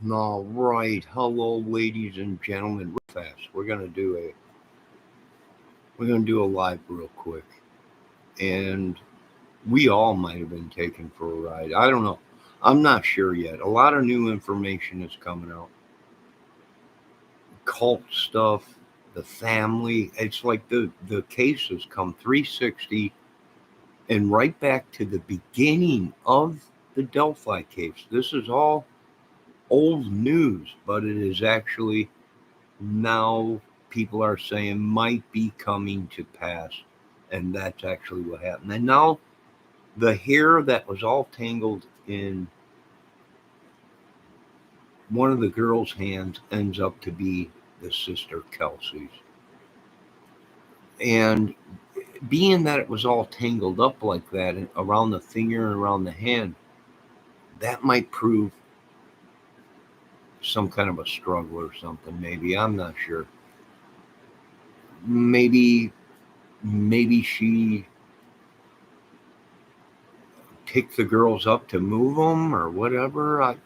All right, hello, ladies and gentlemen. Real fast, we're gonna do a live real quick, and we all might have been taken for a ride. I don't know. I'm not sure yet. A lot of new information is coming out. Cult stuff, the family. It's like the cases come 360 and right back to the beginning of the Delphi case. This is all old news, but it is actually now people are saying might be coming to pass. And that's actually what happened. And now the hair that was all tangled in one of the girl's hands ends up to be the sister Kelsey's. And being that it was all tangled up like that and around the finger and around the hand, that might prove some kind of a struggle or something. Maybe I'm not sure. Maybe she picked the girls up to move them or whatever. I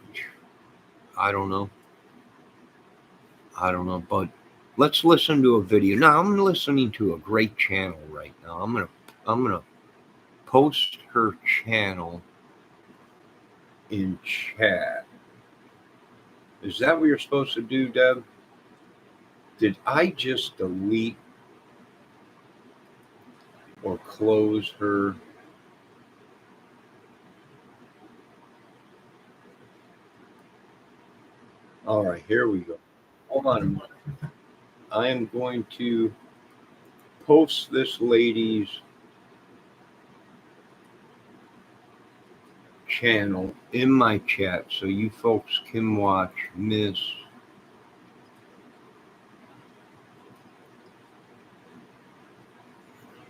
don't know. I don't know. But let's listen to a video. Now I'm listening to a great channel right now. I'm gonna post her channel in chat. Is that what you're supposed to do, Deb? Did I just delete or close her? All right, here we go. Hold on a minute. I am going to post this lady's channel in my chat so you folks can watch Miss.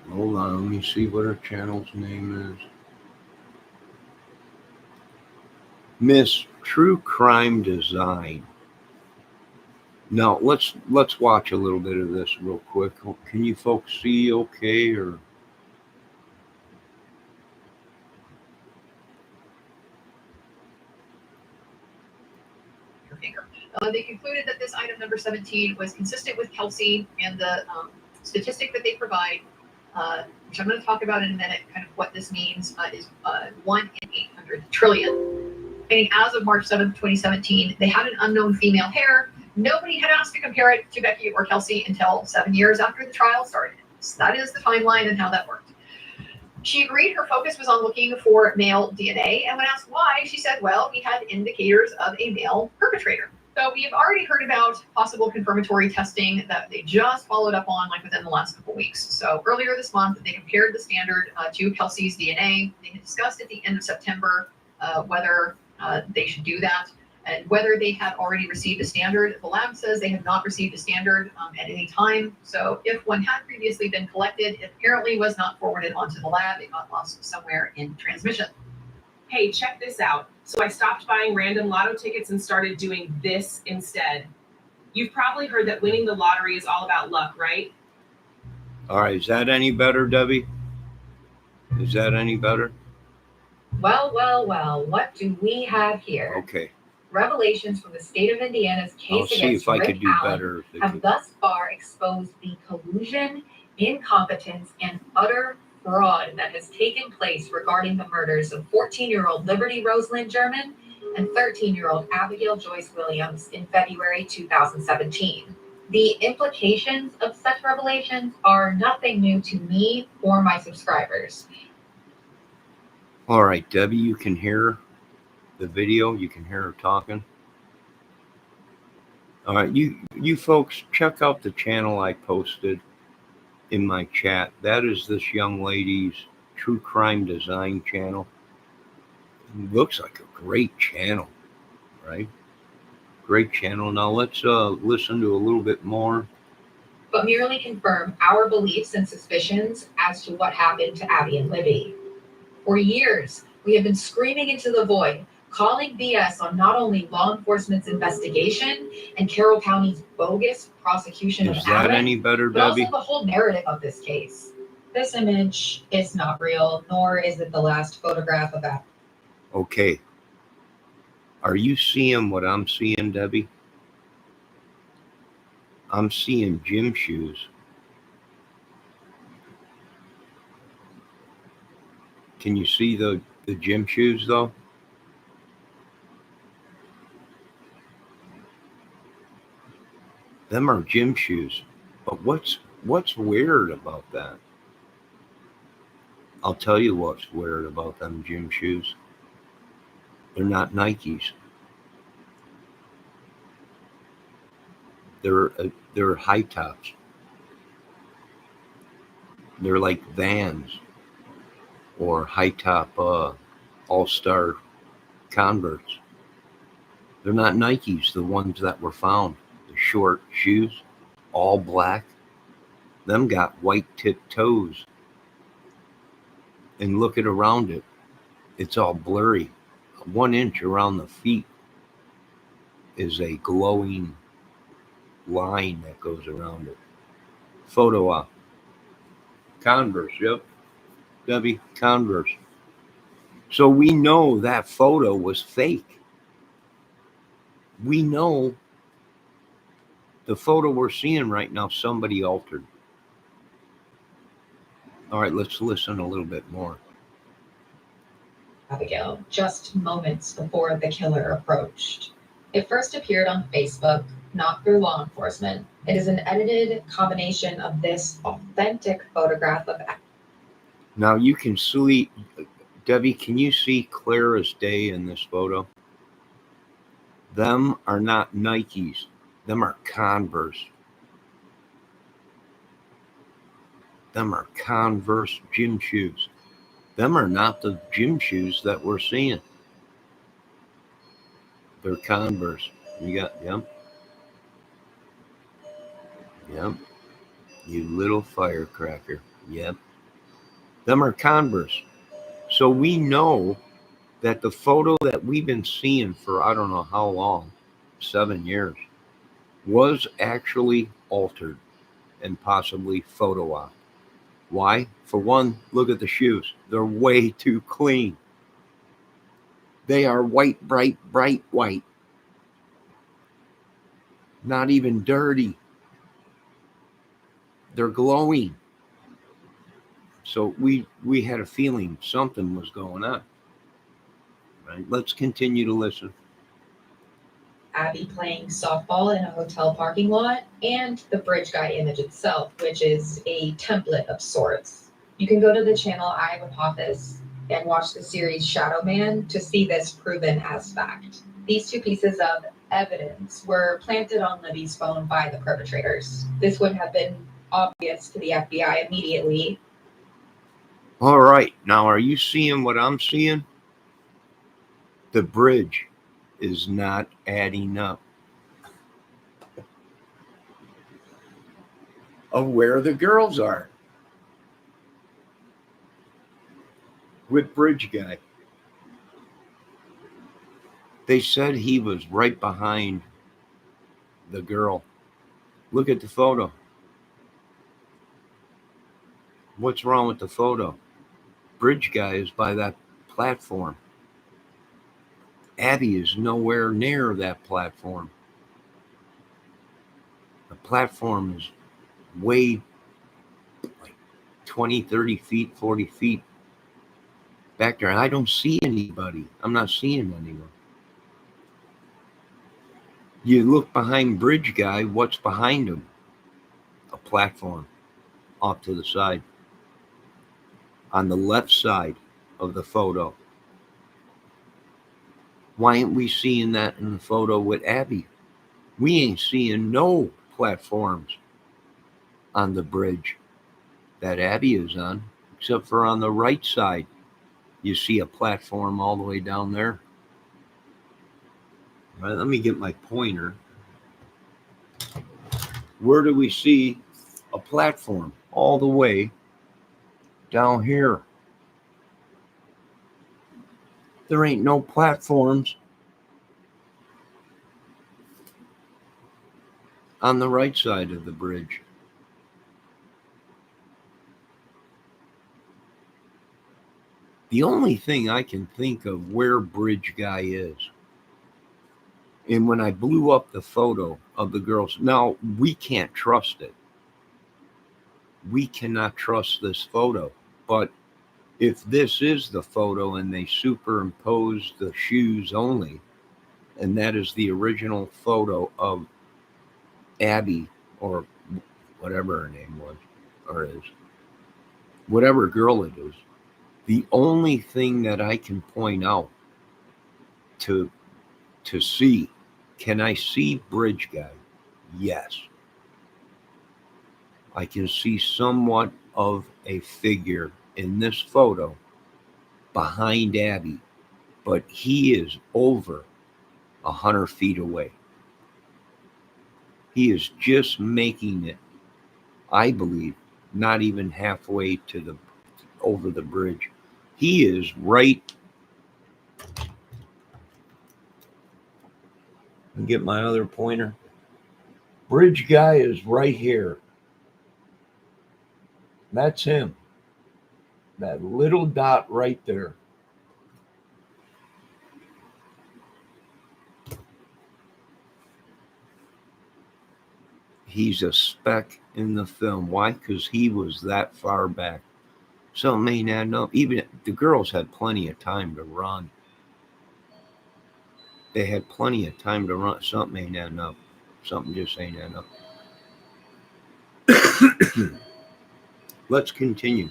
Hold on, let me see what her channel's name is. Miss True Crime Design. Now let's watch a little bit of this real quick. Can you folks see okay or your finger. They concluded that this item number 17 was consistent with Kelsey and the statistic that they provide, which I'm going to talk about in a minute. Kind of what this means is 1 in 800 trillion. Meaning, as of March 7th, 2017, they had an unknown female hair. Nobody had asked to compare it to Becky or Kelsey until 7 years after the trial started. So that is the timeline and how that worked. She agreed her focus was on looking for male DNA, and when asked why, she said, well, we had indicators of a male perpetrator. So we have already heard about possible confirmatory testing that they just followed up on like within the last couple weeks. So earlier this month, they compared the standard to Kelsey's DNA. They had discussed at the end of September whether they should do that and whether they had already received a standard. The lab says they have not received a standard at any time. So if one had previously been collected, it apparently was not forwarded onto the lab. It got lost somewhere in transmission. Hey, check this out. So I stopped buying random lotto tickets and started doing this instead. You've probably heard that winning the lottery is all about luck, right? all right, is that any better, Debbie? Is that any better? Well, what do we have here? Okay. Revelations from the state of Indiana's I'll case see against if I Rick could do Allen better. have thus far exposed the collusion, incompetence, and utter fraud that has taken place regarding the murders of 14-year-old Liberty Rosalind German and 13-year-old Abigail Joyce Williams in February 2017. The implications of such revelations are nothing new to me or my subscribers. All right, Debbie, you can hear the video. You can hear her talking. All right, you folks, check out the channel I posted in my chat. That is this young lady's True Crime Design channel. It looks like a great channel, right? Great channel. Now let's listen to a little bit more. But merely confirm our beliefs and suspicions as to what happened to Abby and Libby. For years, we have been screaming into the void, calling BS on not only law enforcement's investigation and Carroll County's bogus prosecution of Is that Allen, any better, but Debbie? also the whole narrative of this case. This image is not real, nor is it the last photograph of Abby. Okay. Are you seeing what I'm seeing, Debbie? I'm seeing gym shoes. Can you see the gym shoes though? Them are gym shoes. But what's weird about that? I'll tell you what's weird about them gym shoes. They're not Nikes. They're high tops. They're like Vans or high top all-star Converse. They're not Nikes, the ones that were found. The short shoes, all black. Them got white tipped toes. And look at around it. It's all blurry. 1 inch around the feet is a glowing line that goes around it. Photo op. Converse, yep. Debbie, Converse. So we know that photo was fake. We know the photo we're seeing right now, somebody altered. All right, let's listen a little bit more. Abigail, just moments before the killer approached. It first appeared on Facebook, not through law enforcement. It is an edited combination of this authentic photograph of. Now you can see, Debbie, can you see clear as day in this photo? Them are not Nikes. Them are Converse. Them are Converse gym shoes. Them are not the gym shoes that we're seeing. They're Converse. You got, yep. Yep. You little firecracker. Yep. Them are Converse. So we know that the photo that we've been seeing for I don't know how long, 7 years, was actually altered and possibly photo op. Why? For one, look at the shoes. They're way too clean. They are white, bright white. Not even dirty. They're glowing. So we had a feeling something was going on. Right? Let's continue to listen. Abby playing softball in a hotel parking lot, and the bridge guy image itself, which is a template of sorts. You can go to the channel Hypothesis and watch the series Shadow Man to see this proven as fact. These two pieces of evidence were planted on Libby's phone by the perpetrators. This would have been obvious to the FBI immediately. All right. Now, are you seeing what I'm seeing? The bridge is not adding up of where the girls are with bridge guy. They said he was right behind the girl. Look at the photo. What's wrong with the photo? Bridge guy is by that platform. Abby is nowhere near that platform. The platform is way like 20, 30 feet, 40 feet back there. I don't see anybody. I'm not seeing anyone. You look behind bridge guy, what's behind him? A platform off to the side. On the left side of the photo. Why ain't we seeing that in the photo with Abby? We ain't seeing no platforms on the bridge that Abby is on, except for on the right side. You see a platform all the way down there. All right, let me get my pointer. Where do we see a platform? All the way down here. There ain't no platforms on the right side of the bridge. The only thing I can think of where bridge guy is And when I blew up the photo of the girls, now we can't trust it. We cannot trust this photo. But if this is the photo and they superimpose the shoes only, and that is the original photo of Abby, or whatever her name was, or is, whatever girl it is, the only thing that I can point out to see, can I see Bridge Guy? Yes. I can see somewhat of a figure in this photo behind Abby, but he is over 100 feet away. He is just making it, I believe, not even halfway to the over the bridge. He is right. I'll get my other pointer. Bridge Guy is right here. That's him. That little dot right there. He's a speck in the film. Why? Because he was that far back. Something ain't adding up. Even the girls had plenty of time to run. They had plenty of time to run. Something ain't adding up. Something just ain't adding up. Let's continue.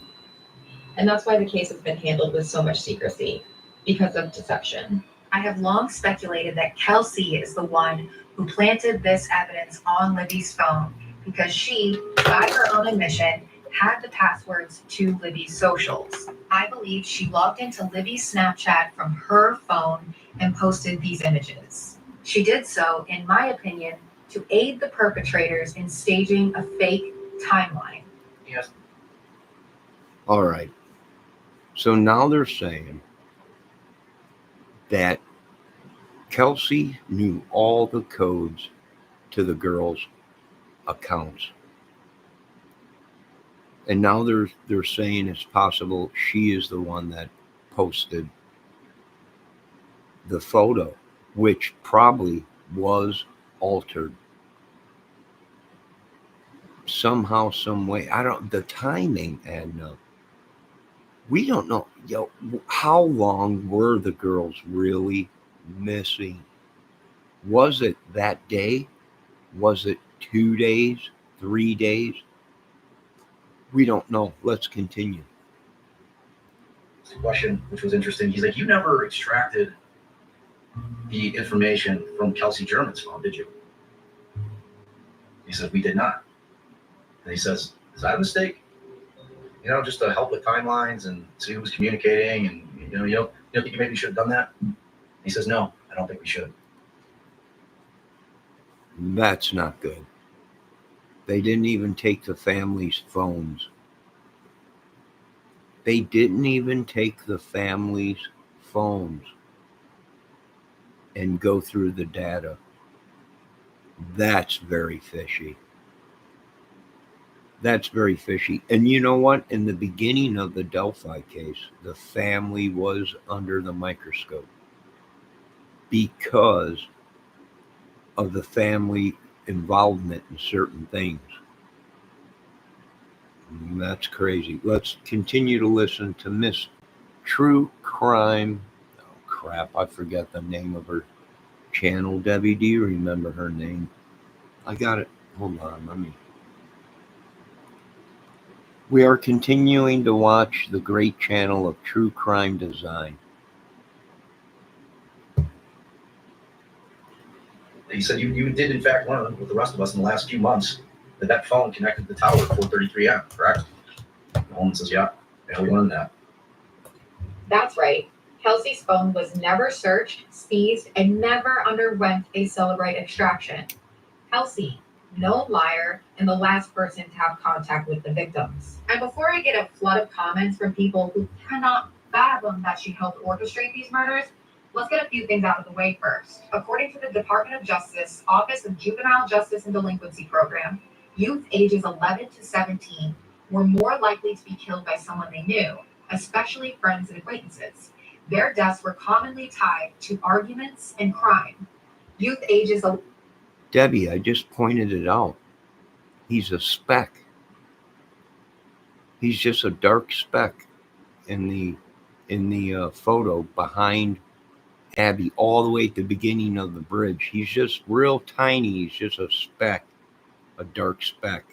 And that's why the case has been handled with so much secrecy, because of deception. I have long speculated that Kelsey is the one who planted this evidence on Libby's phone because she, by her own admission, had the passwords to Libby's socials. I believe she logged into Libby's Snapchat from her phone and posted these images. She did so, in my opinion, to aid the perpetrators in staging a fake timeline. Yes. All right. So now they're saying that Kelsey knew all the codes to the girls' accounts. And now they're saying it's possible she is the one that posted the photo, which probably was altered somehow, some way. The timing, and we don't know. How long were the girls really missing? Was it that day? Was it 2 days, 3 days? We don't know. Let's continue. Question, which was interesting. He's like, you never extracted the information from Kelsey German's phone, did you? He says, we did not. And he says, is that a mistake? Just to help with timelines and see who was communicating, and you don't think you maybe should have done that? He says, no, I don't think we should. That's not good. They didn't even take the family's phones. They didn't even take the family's phones and go through the data. That's very fishy. That's very fishy. And you know what? In the beginning of the Delphi case, the family was under the microscope because of the family involvement in certain things. That's crazy. Let's continue to listen to Miss True Crime. Oh, crap. I forget the name of her channel. Debbie, do you remember her name? I got it. Hold on. We are continuing to watch the great channel of True Crime Design. He said you did in fact learn with the rest of us in the last few months that phone connected to the tower at 4:33 a.m., correct? The woman says, yeah, we learned that. That's right. Kelsey's phone was never searched, seized, and never underwent a Celebrite extraction. Kelsey, no liar, and the last person to have contact with the victims. And before I get a flood of comments from people who cannot fathom that she helped orchestrate these murders, let's get a few things out of the way first. According to the Department of Justice Office of Juvenile Justice and Delinquency Program, youth ages 11 to 17 were more likely to be killed by someone they knew, especially friends and acquaintances. Their deaths were commonly tied to arguments and crime. Youth ages Debbie, I just pointed it out. He's a speck. He's just a dark speck in the photo behind Abby, all the way at the beginning of the bridge. He's just real tiny. He's just a speck, a dark speck,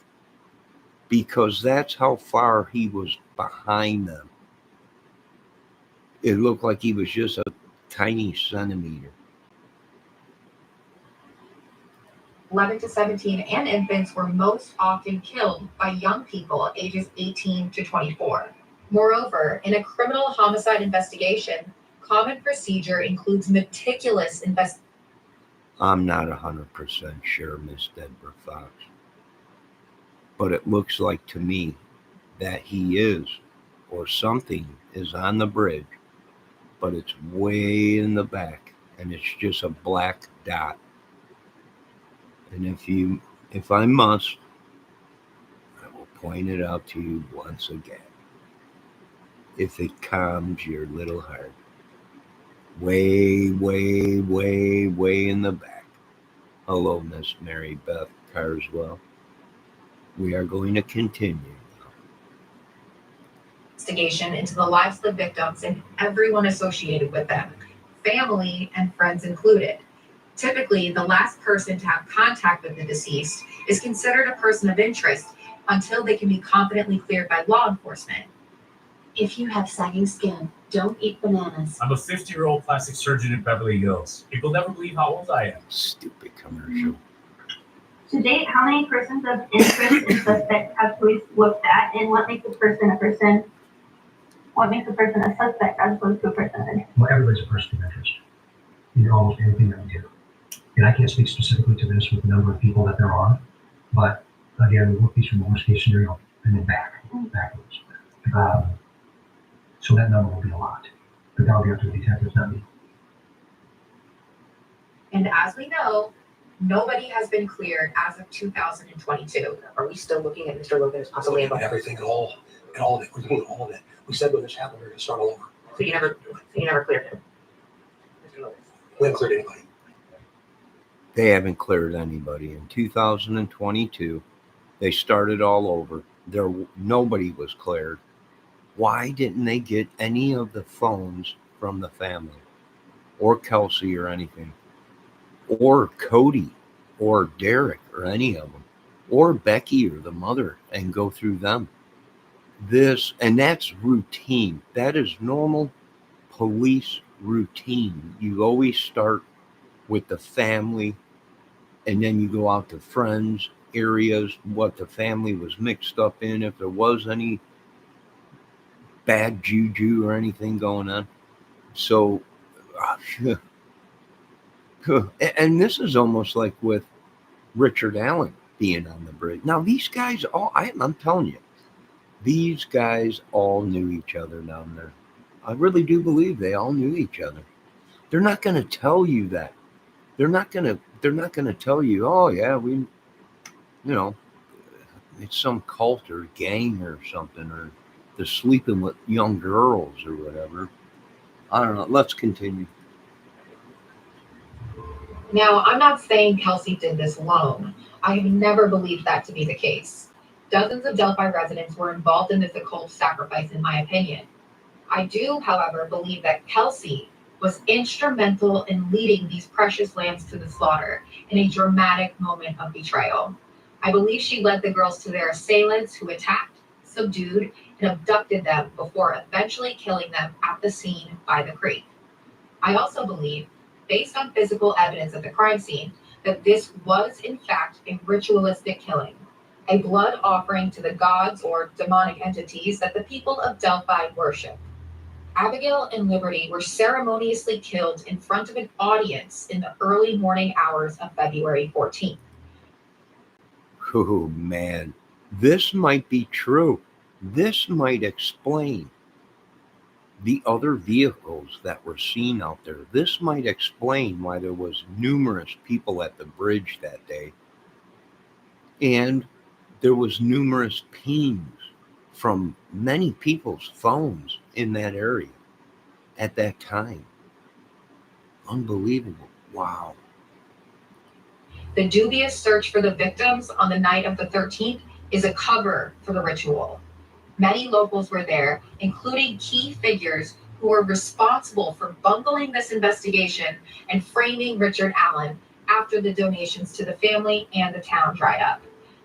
because that's how far he was behind them. It looked like he was just a tiny centimeter. 11 to 17 and infants were most often killed by young people ages 18 to 24. Moreover, in a criminal homicide investigation, common procedure includes meticulous investigation. I'm not 100% sure, Miss Deborah Fox, but it looks like to me that he is, or something is on the bridge, but it's way in the back, and it's just a black dot. And if I must, I will point it out to you once again, if it calms your little heart. Way, way, way, way in the back. Hello, Miss Mary Beth Carswell. We are going to continue. Investigation into the lives of the victims and everyone associated with them, family and friends included. Typically, the last person to have contact with the deceased is considered a person of interest until they can be confidently cleared by law enforcement. If you have sagging skin, don't eat bananas. I'm a 50-year-old plastic surgeon in Beverly Hills. People never believe how old I am. Stupid commercial. To date, how many persons of interest and suspects have police looked at, and what makes a person a person? What makes a person a suspect as opposed to a person of interest? Well, everybody's a person of interest in almost anything that we do. And I can't speak specifically to this with the number of people that there are, but again, we work these from the worst case scenario and then backwards. So that number will be a lot, but that'll be up to the detectives, not me. And as we know, nobody has been cleared as of 2022. Are we still looking at Mr. Logan as possibly involved? Everything at all of it. We're doing all of it. We said when this happened, we were going to start all over. So you never cleared him? Mr. Logan. We haven't cleared anybody. They haven't cleared anybody. In 2022, they started all over. Nobody was cleared. Why didn't they get any of the phones from the family, or Kelsey, or anything, or Cody, or Derek, or any of them, or Becky, or the mother, and go through them? And that's routine. That is normal police routine. You always start with the family, and then you go out to friends, areas, what the family was mixed up in, if there was any bad juju or anything going on. So, and this is almost like with Richard Allen being on the bridge. Now, these guys I'm telling you, these guys all knew each other down there. I really do believe they all knew each other. They're not going to tell you that. They're not going to tell you, oh yeah, it's some cult or gang or something, or they're sleeping with young girls or whatever. I don't know. Let's continue. Now, I'm not saying Kelsey did this alone. I have never believed that to be the case. Dozens of Delphi residents were involved in this occult sacrifice, in my opinion. I do, however, believe that Kelsey was instrumental in leading these precious lambs to the slaughter in a dramatic moment of betrayal. I believe she led the girls to their assailants, who attacked, subdued, and abducted them before eventually killing them at the scene by the creek. I also believe, based on physical evidence at the crime scene, that this was in fact a ritualistic killing, a blood offering to the gods or demonic entities that the people of Delphi worship. Abigail and Liberty were ceremoniously killed in front of an audience in the early morning hours of February 14th. Oh man, this might be true. This might explain the other vehicles that were seen out there. This might explain why there was numerous people at the bridge that day. And there was numerous pings from many people's phones in that area at that time. Unbelievable. Wow. The dubious search for the victims on the night of the 13th is a cover for the ritual. Many locals were there, including key figures who were responsible for bungling this investigation and framing Richard Allen after the donations to the family and the town dried up.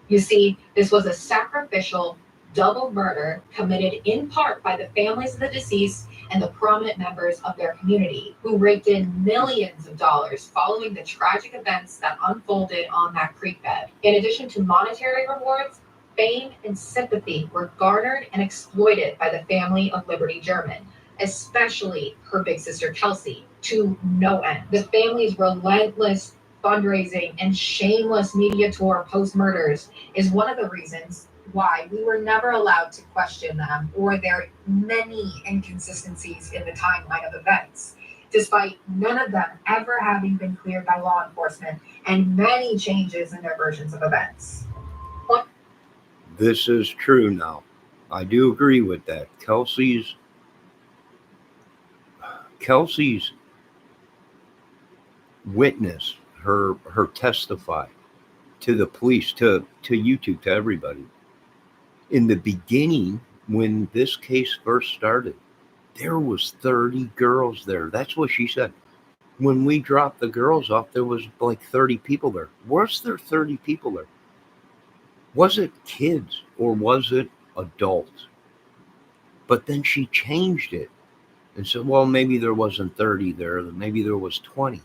You see, this was a sacrificial double murder committed in part by the families of the deceased and the prominent members of their community, who raked in millions of dollars following the tragic events that unfolded on that creek bed. In addition to monetary rewards, fame and sympathy were garnered and exploited by the family of Liberty German, especially her big sister Kelsey, to no end. The family's relentless fundraising and shameless media tour post-murders is one of the reasons why we were never allowed to question them or their many inconsistencies in the timeline of events, despite none of them ever having been cleared by law enforcement and many changes in their versions of events. This is true now. I do agree with that. Kelsey's witness, her testify to the police, to YouTube, to everybody. In the beginning, when this case first started, there was 30 girls there. That's what she said. When we dropped the girls off, there was like 30 people there. Was there 30 people there? Was it kids or was it adults? But then she changed it and said, well, maybe there wasn't 30 there. Maybe there was 20.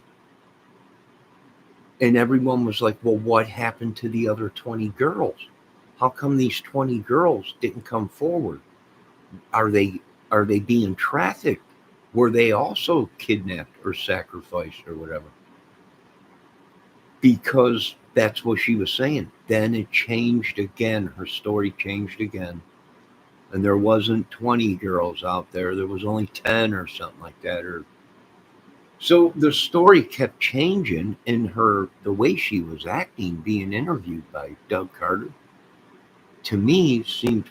And everyone was like, well, what happened to the other 20 girls? How come these 20 girls didn't come forward? Are they being trafficked? Were they also kidnapped or sacrificed or whatever? Because that's what she was saying. Then it changed again. Her story changed again. And there wasn't 20 girls out there. There was only 10 or something like that. So the story kept changing in the way she was acting, being interviewed by Doug Carter, to me seemed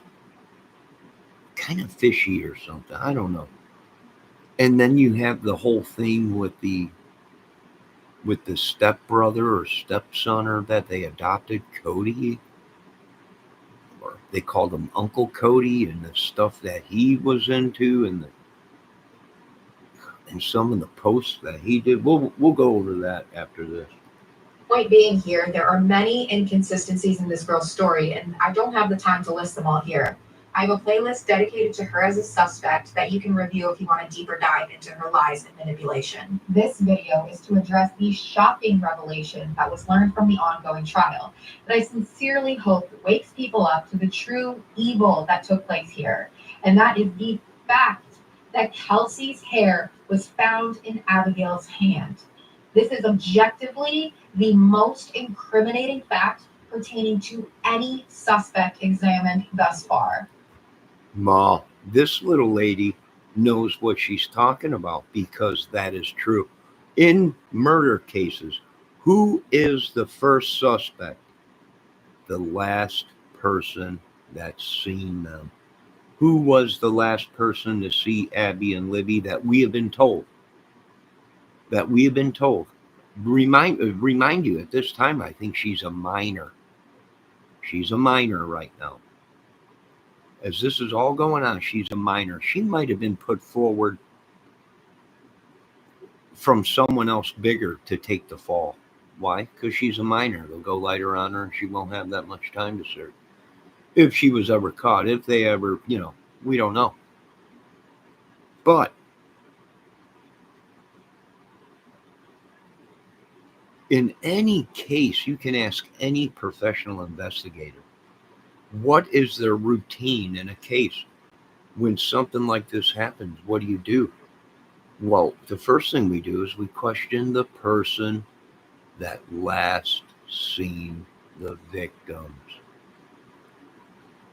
kind of fishy or something. I don't know. And then you have the whole thing with the stepbrother or stepson or that they adopted, Cody, or they called him Uncle Cody, and the stuff that he was into and some of the posts that he did. We'll go over that after this. Point being here, there are many inconsistencies in this girl's story, and I don't have the time to list them all here. I have a playlist dedicated to her as a suspect that you can review if you want a deeper dive into her lies and manipulation. This video is to address the shocking revelation that was learned from the ongoing trial, that I sincerely hope wakes people up to the true evil that took place here, and that is the fact that Kelsey's hair was found in Abigail's hand. This is objectively the most incriminating fact pertaining to any suspect examined thus far. Ma, this little lady knows what she's talking about, because that is true. In murder cases, who is the first suspect? The last person that's seen them. Who was the last person to see Abby and Libby that we have been told? Remind you, at this time, I think she's a minor. She's a minor right now. As this is all going on, she's a minor. She might have been put forward from someone else bigger to take the fall. Why? Because she's a minor. They'll go lighter on her and she won't have that much time to serve. If she was ever caught, if they ever, we don't know. But in any case, you can ask any professional investigator, what is their routine in a case? When something like this happens, what do you do? Well, the first thing we do is we question the person that last seen the victims.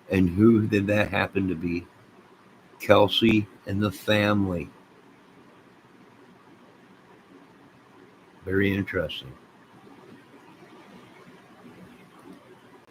And who did that happen to be? Kelsey and the family. Very interesting.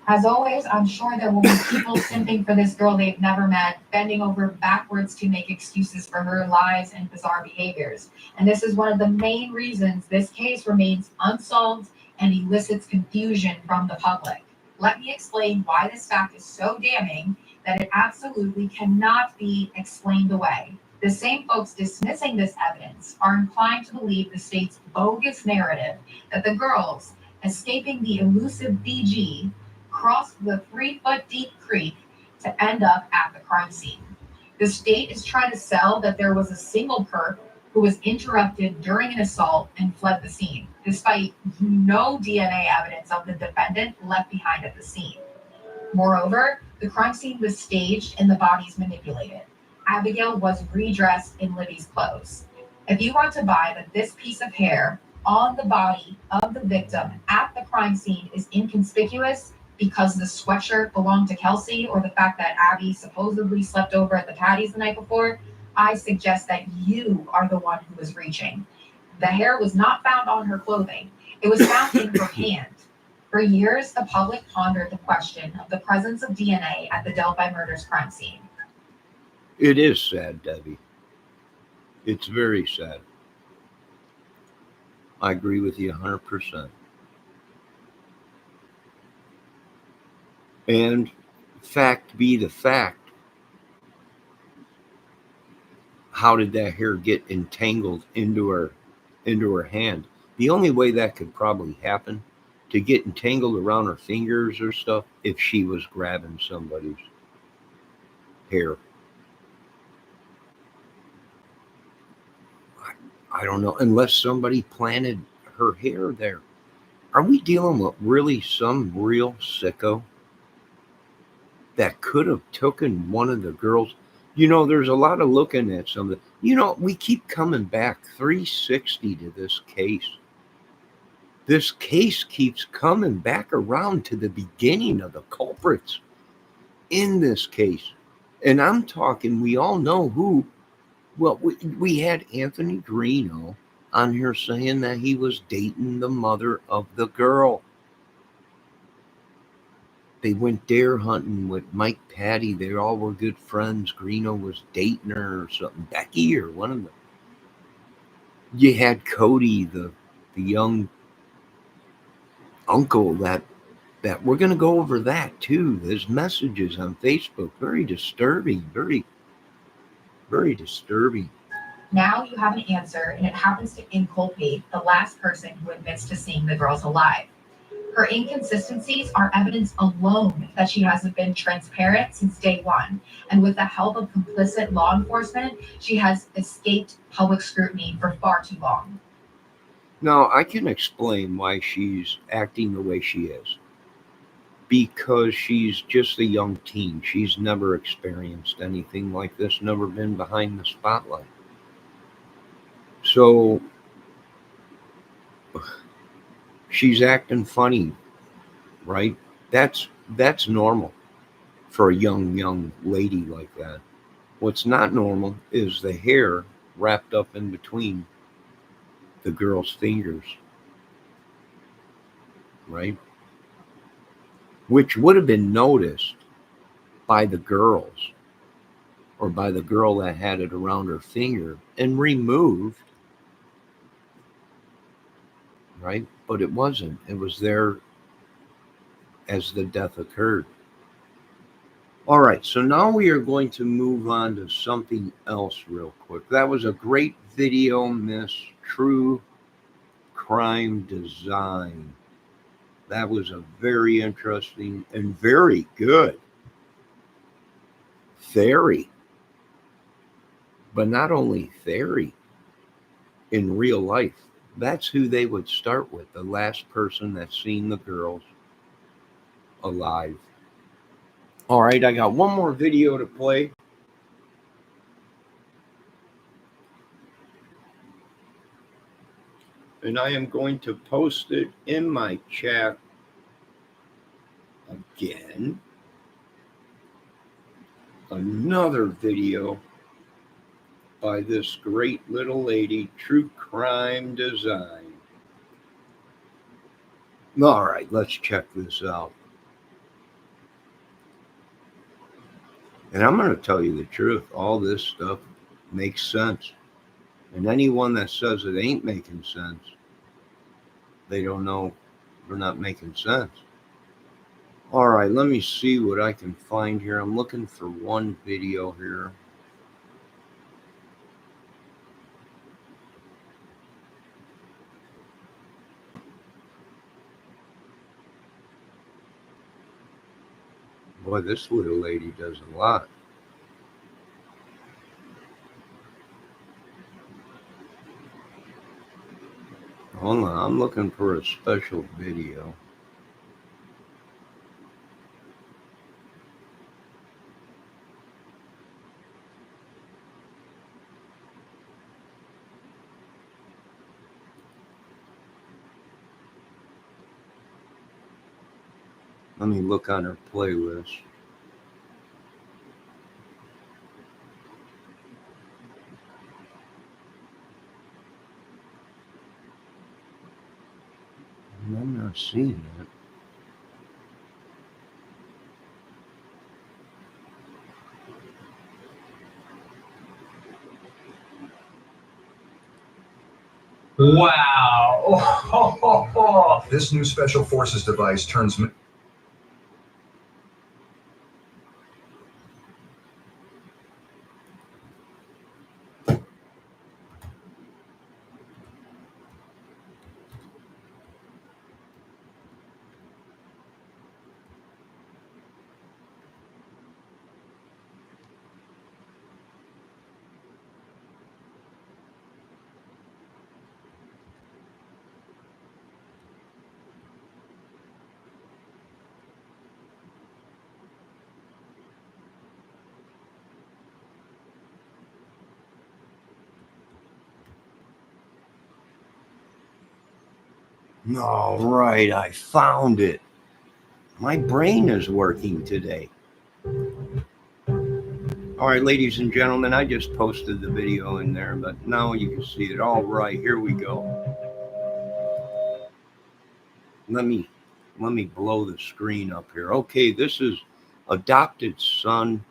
As always, I'm sure there will be people simping for this girl they've never met, bending over backwards to make excuses for her lies and bizarre behaviors. And this is one of the main reasons this case remains unsolved and elicits confusion from the public. Let me explain why this fact is so damning that it absolutely cannot be explained away. The same folks dismissing this evidence are inclined to believe the state's bogus narrative that the girls escaping the elusive BG crossed the 3-foot deep creek to end up at the crime scene. The state is trying to sell that there was a single perp who was interrupted during an assault and fled the scene, despite no DNA evidence of the defendant left behind at the scene. Moreover, the crime scene was staged and the bodies manipulated. Abigail was redressed in Libby's clothes. If you want to buy that this piece of hair on the body of the victim at the crime scene is inconspicuous because the sweatshirt belonged to Kelsy, or the fact that Abby supposedly slept over at the Patty's the night before, I suggest that you are the one who was reaching. The hair was not found on her clothing. It was found in her hand. For years, the public pondered the question of the presence of DNA at the Delphi murders crime scene. It is sad, Debbie. It's very sad. I agree with you 100%. And fact be the fact, how did that hair get entangled into her hand? The only way that could probably happen, to get entangled around her fingers or stuff, if she was grabbing somebody's hair. I don't know, unless somebody planted her hair there. Are we dealing with really some real sicko that could have taken one of the girls? You know, there's a lot of looking at some of the, you know, we keep coming back 360 to this case. This case keeps coming back around to the beginning of the culprits in this case. And I'm talking, we all know who. Well, we had Anthony Greeno on here saying that he was dating the mother of the girl. They went deer hunting with Mike Patty. They all were good friends. Greeno was dating her or something. Becky or one of them. You had Cody, the young uncle that we're going to go over that too. There's messages on Facebook. Very disturbing. Very, very disturbing. Now you have an answer, and it happens to inculpate the last person who admits to seeing the girls alive. Her inconsistencies are evidence alone that she hasn't been transparent since day one, and with the help of complicit law enforcement, she has escaped public scrutiny for far too long. Now, I can explain why she's acting the way she is. Because she's just a young teen. She's never experienced anything like this, never been behind the spotlight. So she's acting funny, right? That's normal for a young lady like that. What's not normal is the hair wrapped up in between the girl's fingers, right? Which would have been noticed by the girls, or by the girl that had it around her finger, and removed, right? But it wasn't. It was there as the death occurred. All right, so now we are going to move on to something else real quick. That was a great video, Miss True Crime Design. That was a very interesting and very good theory. But not only theory, in real life. That's who they would start with, the last person that's seen the girls alive. All right, I got one more video to play. And I am going to post it in my chat again. Another video by this great little lady, True Crime Design. All right, let's check this out. And I'm going to tell you the truth. All this stuff makes sense. And anyone that says it ain't making sense, they don't know They're not making sense. All right, let me see what I can find here. I'm looking for one video here. Boy, this little lady does a lot. Hold on, I'm looking for a special video. Let me look on her playlist. I'm not seeing it. Wow. This new Special Forces device turns. All right, I found it. My brain is working today. All right, ladies and gentlemen, I just posted the video in there, but now you can see it. All right, here we go. Let me blow the screen up here. Okay, this is adopted son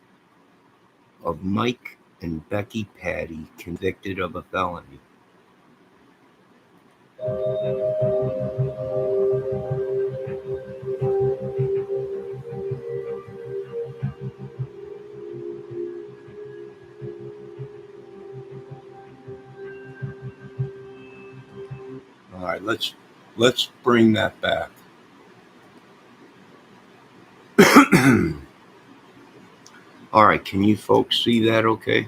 of Mike and Becky Patty, convicted of a felony. All right, let's bring that back. All right, can you folks see that okay?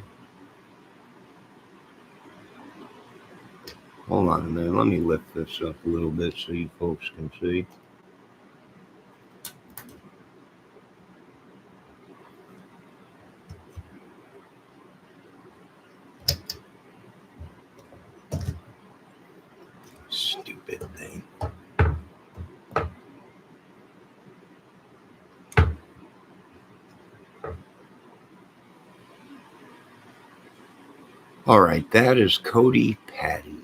Hold on a minute. Let me lift this up a little bit so you folks can see. Stupid thing. All right, that is Cody Patty.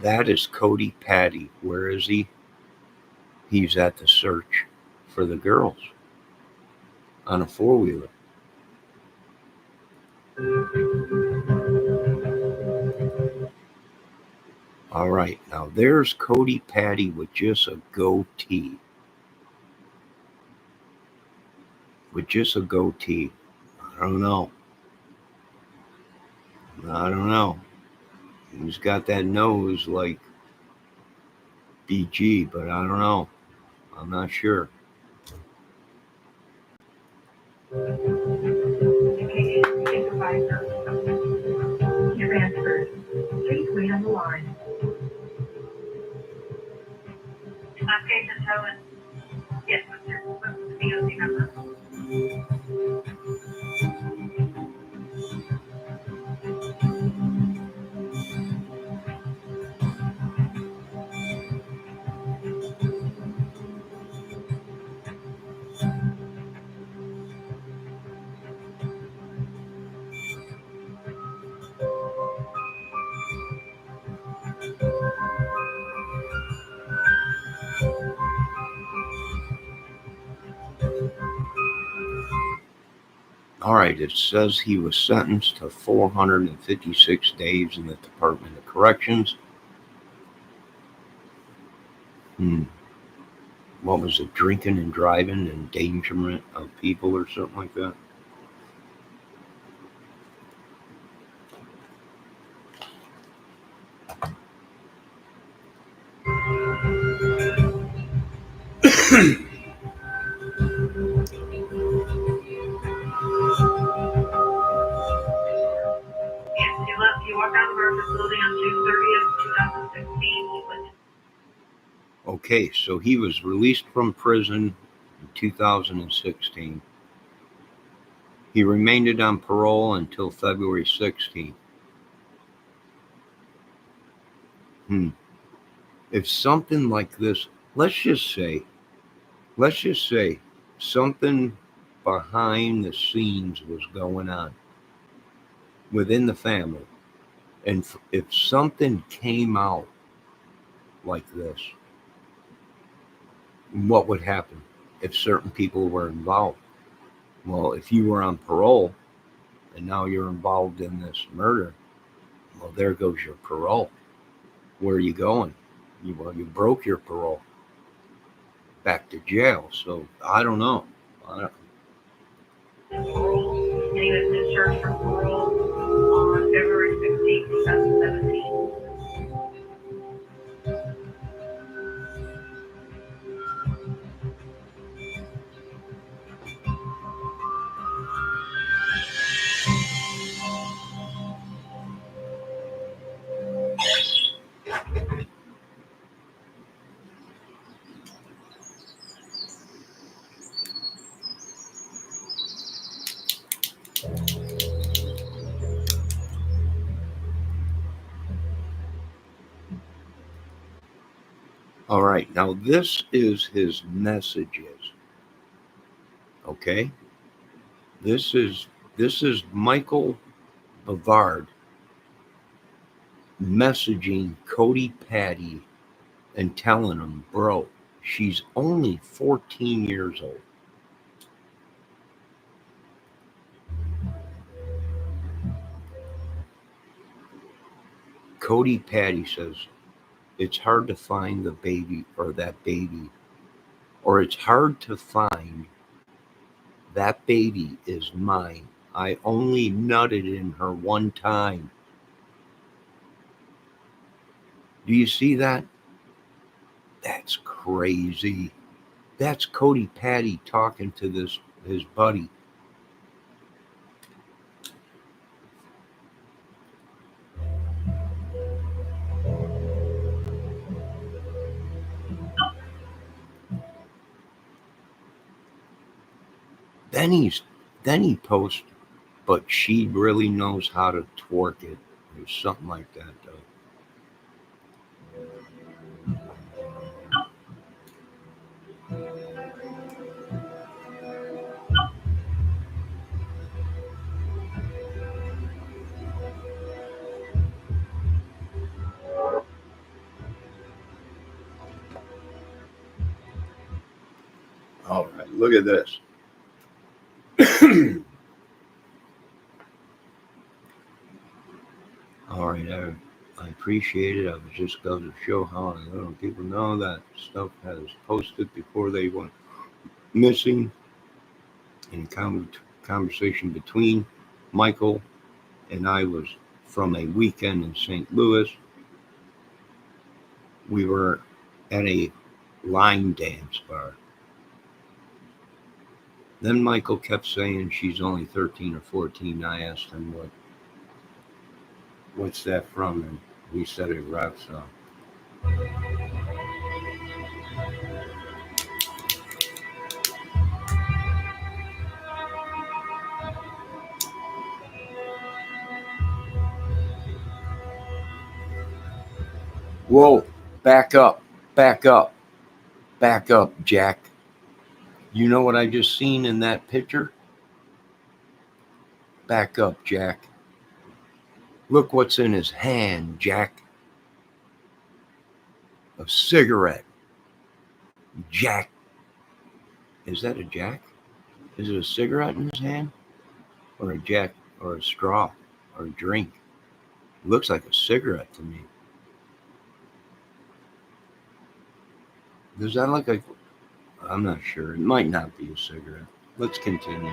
That is Cody Patty. Where is he? He's at the search for the girls on a four-wheeler. All right, now there's Cody Patty with just a goatee. With just a goatee. I don't know. He's got that nose like BG, but I don't know. I'm not sure. Supervisor. You're answered. Please wait on the line. Application Helen. Yes, what's the DOC number? All right, it says he was sentenced to 456 days in the Department of Corrections. What was it? Drinking and driving, endangerment of people, or something like that? Yes, you walked out of our facility on June 30th, 2016. Okay, so he was released from prison in 2016. He remained on parole until February 16th. If something like this, let's just say something behind the scenes was going on within the family, and if something came out like this, what would happen if certain people were involved? Well, if you were on parole and now you're involved in this murder, well, there goes your parole. Where are you going? You broke your parole. Back to jail. So I don't know. Parole, and he was discharged from parole on February 16th, 2017. All right. Now this is his messages. Okay. This is Michael Bavard messaging Cody Patty and telling him, bro, she's only 14 years old. Cody Patty says, it's hard to find the baby or that baby, or it's hard to find that baby is mine. I only nutted in her one time. Do you see that? That's crazy. That's Cody Patty talking to his buddy. Then he posts, but she really knows how to twerk it, or something like that, though. All right, look at this. All right, I appreciate it. I was just going to show how I let people know that stuff has posted before they went missing. In conversation between Michael and I was from a weekend in St. Louis. We were at a line dance bar. Then Michael kept saying she's only 13 or 14. I asked him what's that from, and he said a rap song. Whoa, back up, Jack. You know what I just seen in that picture? Back up, Jack. Look what's in his hand, Jack. A cigarette. Jack. Is that a Jack? Is it a cigarette in his hand? or a jack or a straw or a drink. It looks like a cigarette to me. Does that look like? I'm not sure. It might not be a cigarette. Let's continue.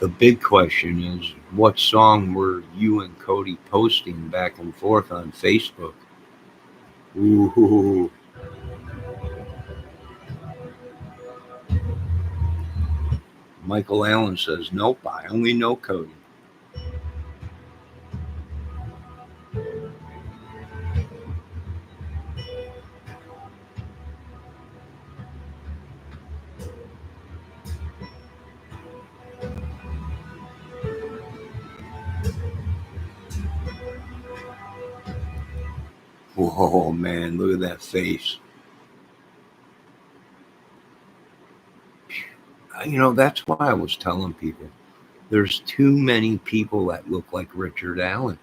The big question is, what song were you and Cody posting back and forth on Facebook? Ooh. Michael Allen says, nope, I only know Cody. Whoa, man, look at that face. That's why I was telling people there's too many people that look like Richard Allen.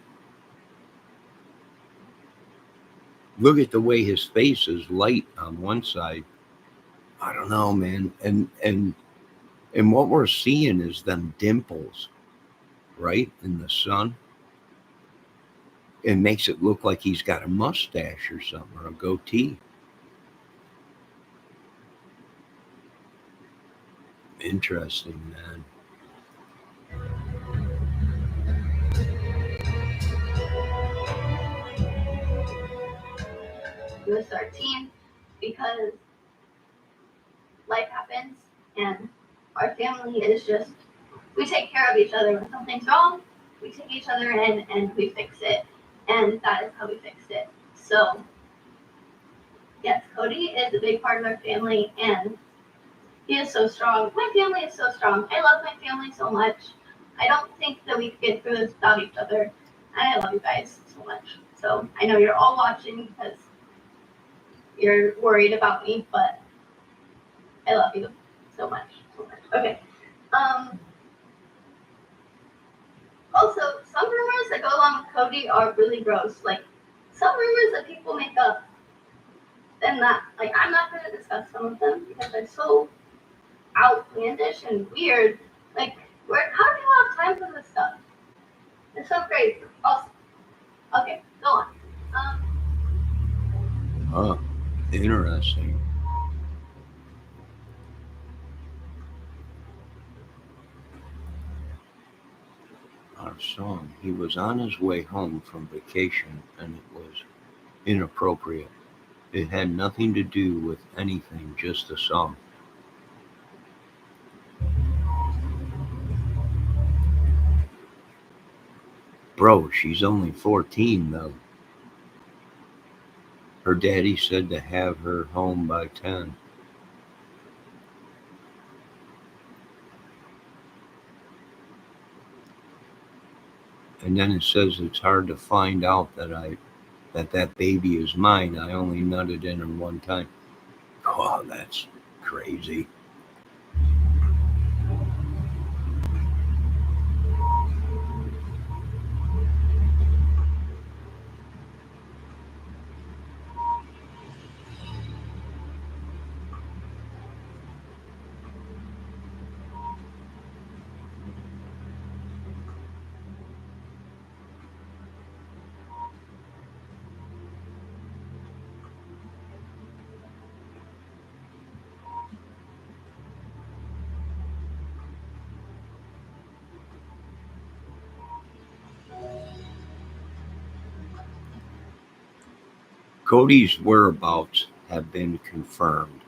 Look at the way his face is light on one side. I don't know, man. And what we're seeing is them dimples, right, in the sun. It makes it look like he's got a mustache or something, or a goatee. Interesting, man. With our team because life happens and our family is just, we take care of each other. When something's wrong, we take each other in and we fix it. And that is how we fixed it. So, yes, Cody is a big part of our family and he is so strong. My family is so strong. I love my family so much. I don't think that we could get through this without each other. And I love you guys so much. So I know you're all watching because you're worried about me, but I love you so much, so much. Okay. Also, some rumors that go along with Cody are really gross. Like some rumors that people make up, and that, like, I'm not going to discuss some of them because they're so outlandish and weird. Like, how do people have time for this stuff? It's so crazy. Also, okay, go on. Huh. Interesting. Our song. He was on his way home from vacation and it was inappropriate. It had nothing to do with anything, just a song. Bro, she's only 14 though. Her daddy said to have her home by 10. And then it says it's hard to find out that baby is mine. I only nutted in her one time. Oh, that's crazy. Cody's whereabouts have been confirmed.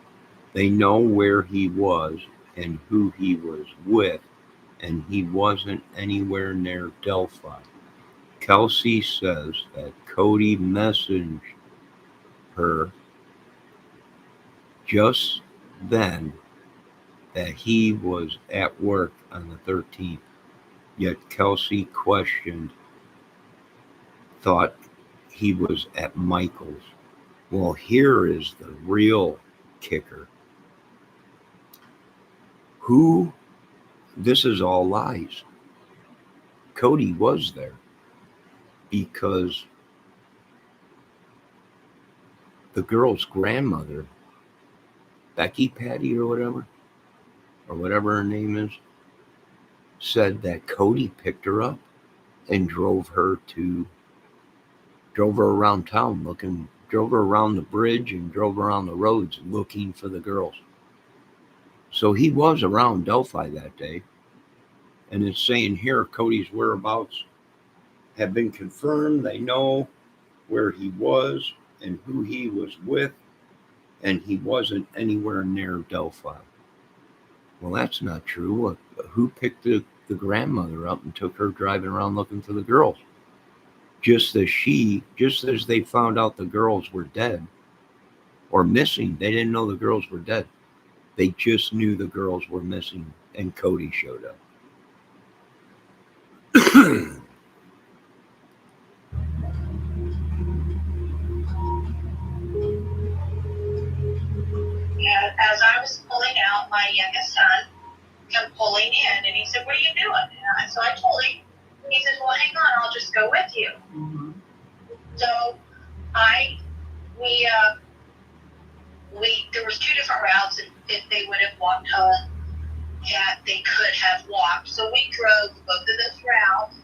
They know where he was and who he was with, and he wasn't anywhere near Delphi. Kelsy says that Cody messaged her just then that he was at work on the 13th. Yet Kelsy questioned thought he was at Michael's. Well, here is the real kicker. This is all lies. Cody was there because the girl's grandmother, Becky Patty or whatever her name is, said that Cody picked her up and drove her around town drove her around the bridge and drove around the roads looking for the girls. So he was around Delphi that day. And it's saying here Cody's whereabouts have been confirmed. They know where he was and who he was with, and he wasn't anywhere near Delphi. Well, that's not true. Who picked the grandmother up and took her driving around looking for the girls? Just as they found out the girls were dead or missing, they didn't know the girls were dead. They just knew the girls were missing, and Cody showed up. And as I was pulling out, my youngest son come pulling in, and he said, "What are you doing?" So I told him. He says, "Well, hang on, I'll just go with you." Mm-hmm. So there was two different routes, and if they would have walked home, they could have walked. So we drove both of those routes,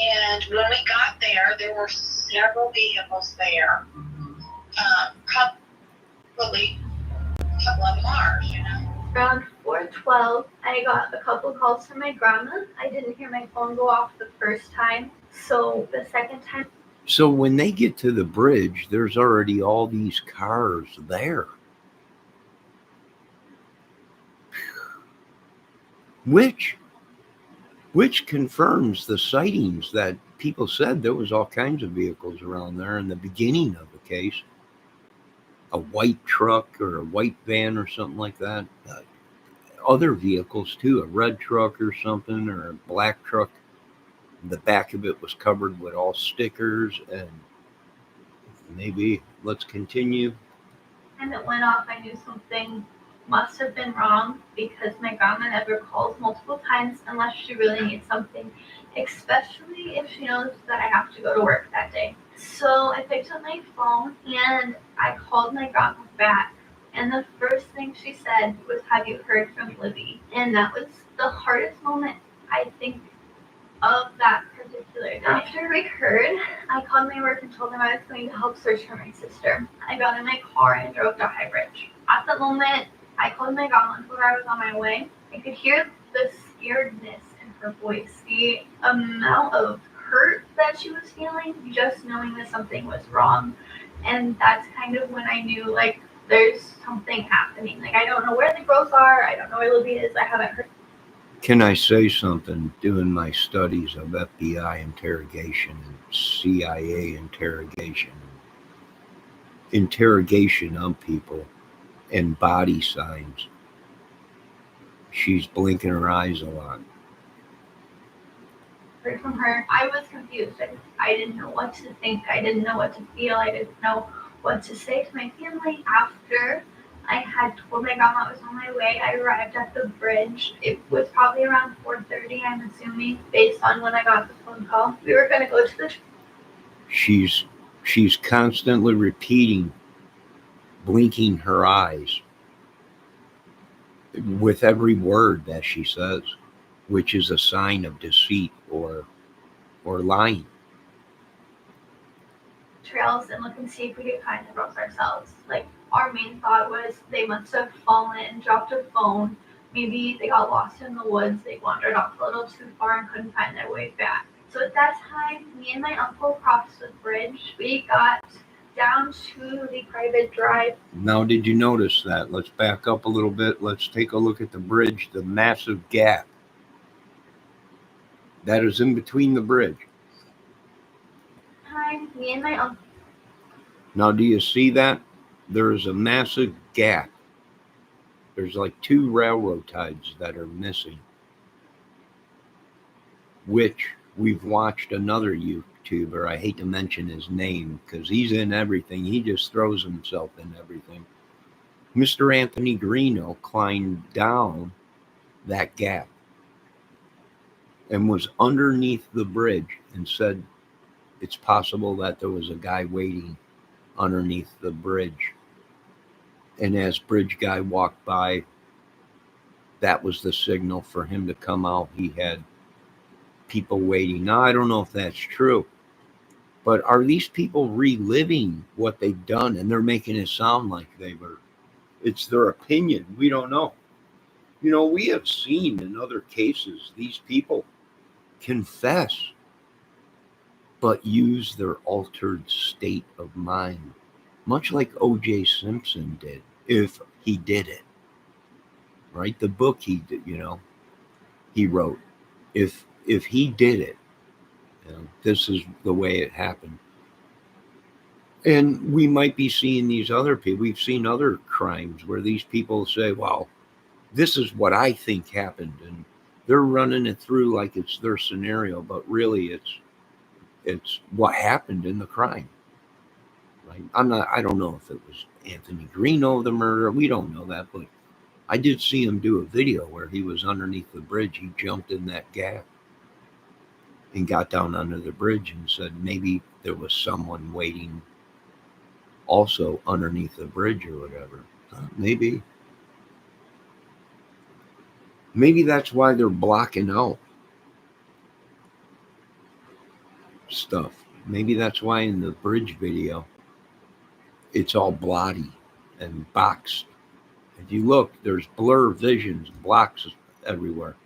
and when we got there, there were several vehicles there. Mm-hmm. Probably a couple of them ours, Around 4:12, I got a couple calls from my grandma. I didn't hear my phone go off the first time, so the second time. So when they get to the bridge, there's already all these cars there. Which confirms the sightings that people said there was all kinds of vehicles around there in the beginning of the case. A white truck or a white van or something like that. Other vehicles too, a red truck or something, or a black truck. The back of it was covered with all stickers, and maybe let's continue. And it went off, I knew something must have been wrong because my grandma never calls multiple times unless she really needs something, especially if she knows that I have to go to work that day. So I picked up my phone and I called my grandma back. And the first thing she said was, "Have you heard from Libby?" And that was the hardest moment, I think, of that particular day. After we heard, I called my work and told them I was going to help search for my sister. I got in my car and drove to High Bridge. At the moment, I called my grandma and told her I was on my way. I could hear the scaredness in her voice, the amount of hurt that she was feeling, just knowing that something was wrong. And that's kind of when I knew, there's something happening. I don't know where the girls are. I don't know where Libby is. I haven't heard. Can I say something? Doing my studies of FBI interrogation and CIA interrogation on people and body signs. She's blinking her eyes a lot. Heard from her. I was confused. I didn't know what to think. I didn't know what to feel. I didn't know what to say to my family. After I had told my grandma I was on my way, I arrived at the bridge. It was probably around 4:30, I'm assuming, based on when I got the phone call. We were going to go to the... She's constantly repeating, blinking her eyes with every word that she says, which is a sign of deceit or lying. Trails and look and see if we could find the girls ourselves. Our main thought was they must have fallen, dropped a phone. Maybe they got lost in the woods. They wandered off a little too far and couldn't find their way back. So at that time, me and my uncle crossed the bridge. We got down to the private drive. Now, did you notice that? Let's back up a little bit. Let's take a look at the bridge, the massive gap that is in between the bridge. Me and my uncle. Now, do you see that? There is a massive gap. There's 2 railroad ties that are missing, which we've watched another YouTuber. I hate to mention his name because he's in everything. He just throws himself in everything. Mr. Anthony Greeno climbed down that gap and was underneath the bridge and said it's possible that there was a guy waiting underneath the bridge. And as bridge guy walked by, that was the signal for him to come out. He had people waiting. Now, I don't know if that's true, but are these people reliving what they've done and they're making it sound like they were? It's their opinion. We don't know. You know, we have seen in other cases these people confess, but use their altered state of mind, much like O.J. Simpson did, if he did it. Right? The book he did, he wrote. If he did it, this is the way it happened. And we might be seeing these other people. We've seen other crimes where these people say, well, this is what I think happened. And they're running it through like it's their scenario, but really it's what happened in the crime. Right? I don't know if it was Anthony Greeno, the murderer. We don't know that, but I did see him do a video where he was underneath the bridge. He jumped in that gap and got down under the bridge and said maybe there was someone waiting also underneath the bridge or whatever. Maybe that's why they're blocking out stuff. Maybe that's why in the bridge video it's all bloody and boxed. If you look, there's blur visions, blocks everywhere.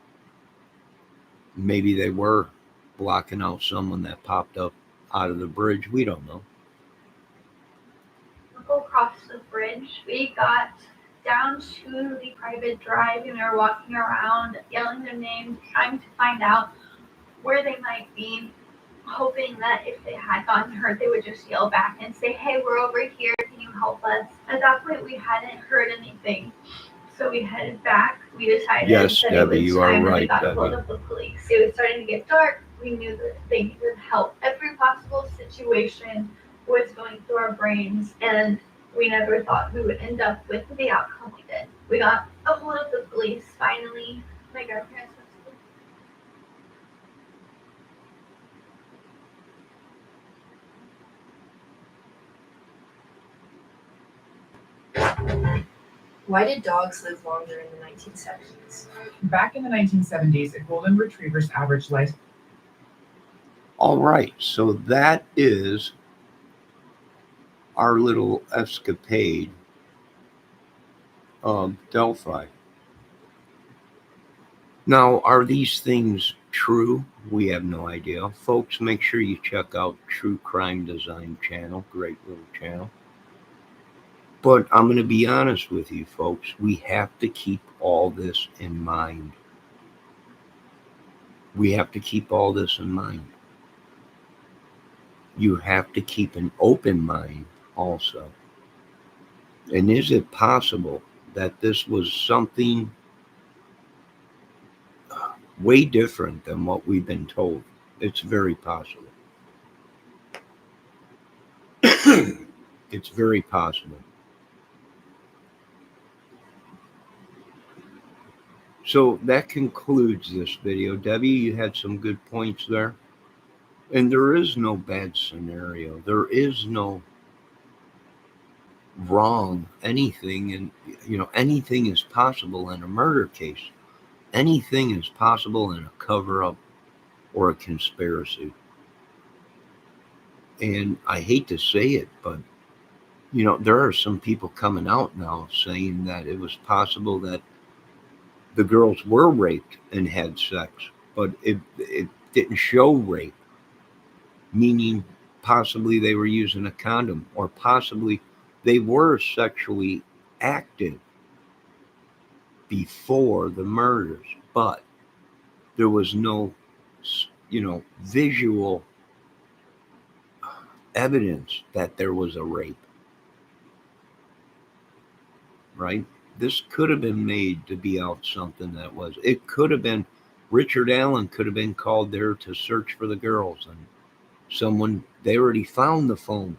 Maybe they were blocking out someone that popped up out of the bridge. We don't know. We'll go across the bridge. We got down to the private drive and we were walking around, yelling their names, trying to find out where they might be, hoping that if they had gotten hurt, they would just yell back and say, hey, we're over here. Can you help us? At that point, we hadn't heard anything. So we headed back. We decided yes, that Debbie, it was you are time right, we got Debbie. hold of the police. It was starting to get dark. We knew that they needed help. Every possible situation was going through our brains, and we never thought we would end up with the outcome we did. We got a hold of the police finally. My grandparents Why did dogs live longer in the 1970s? Back in the 1970s, a golden retriever's average life. All right, so that is our little escapade of Delphi. Now, are these things true? We have no idea. Folks, make sure you check out True Crime Design channel. Great little channel. But I'm going to be honest with you, folks. We have to keep all this in mind. We have to keep all this in mind. You have to keep an open mind also. And is it possible that this was something way different than what we've been told? It's very possible. It's very possible. So that concludes this video. Debbie, you had some good points there. And there is no bad scenario. There is no wrong anything. And, anything is possible in a murder case. Anything is possible in a cover-up or a conspiracy. And I hate to say it, but, there are some people coming out now saying that it was possible that the girls were raped and had sex, but it didn't show rape, meaning possibly they were using a condom, or possibly they were sexually active before the murders, but there was no, visual evidence that there was a rape, right? This could have been made to be out something that was. It could have been, Richard Allen could have been called there to search for the girls, and someone, they already found the phone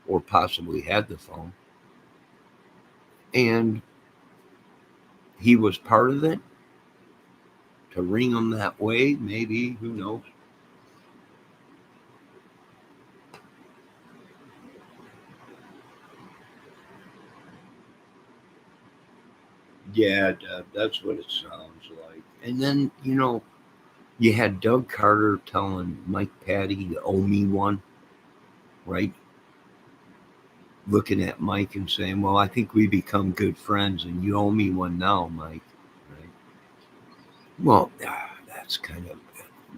or possibly had the phone, and he was part of it to ring them that way. Maybe, who knows? Yeah, that's what it sounds like. And then, you had Doug Carter telling Mike Patty, "You owe me one," right? Looking at Mike and saying, "Well, I think we become good friends, and you owe me one now, Mike." Right? Well, that's kind of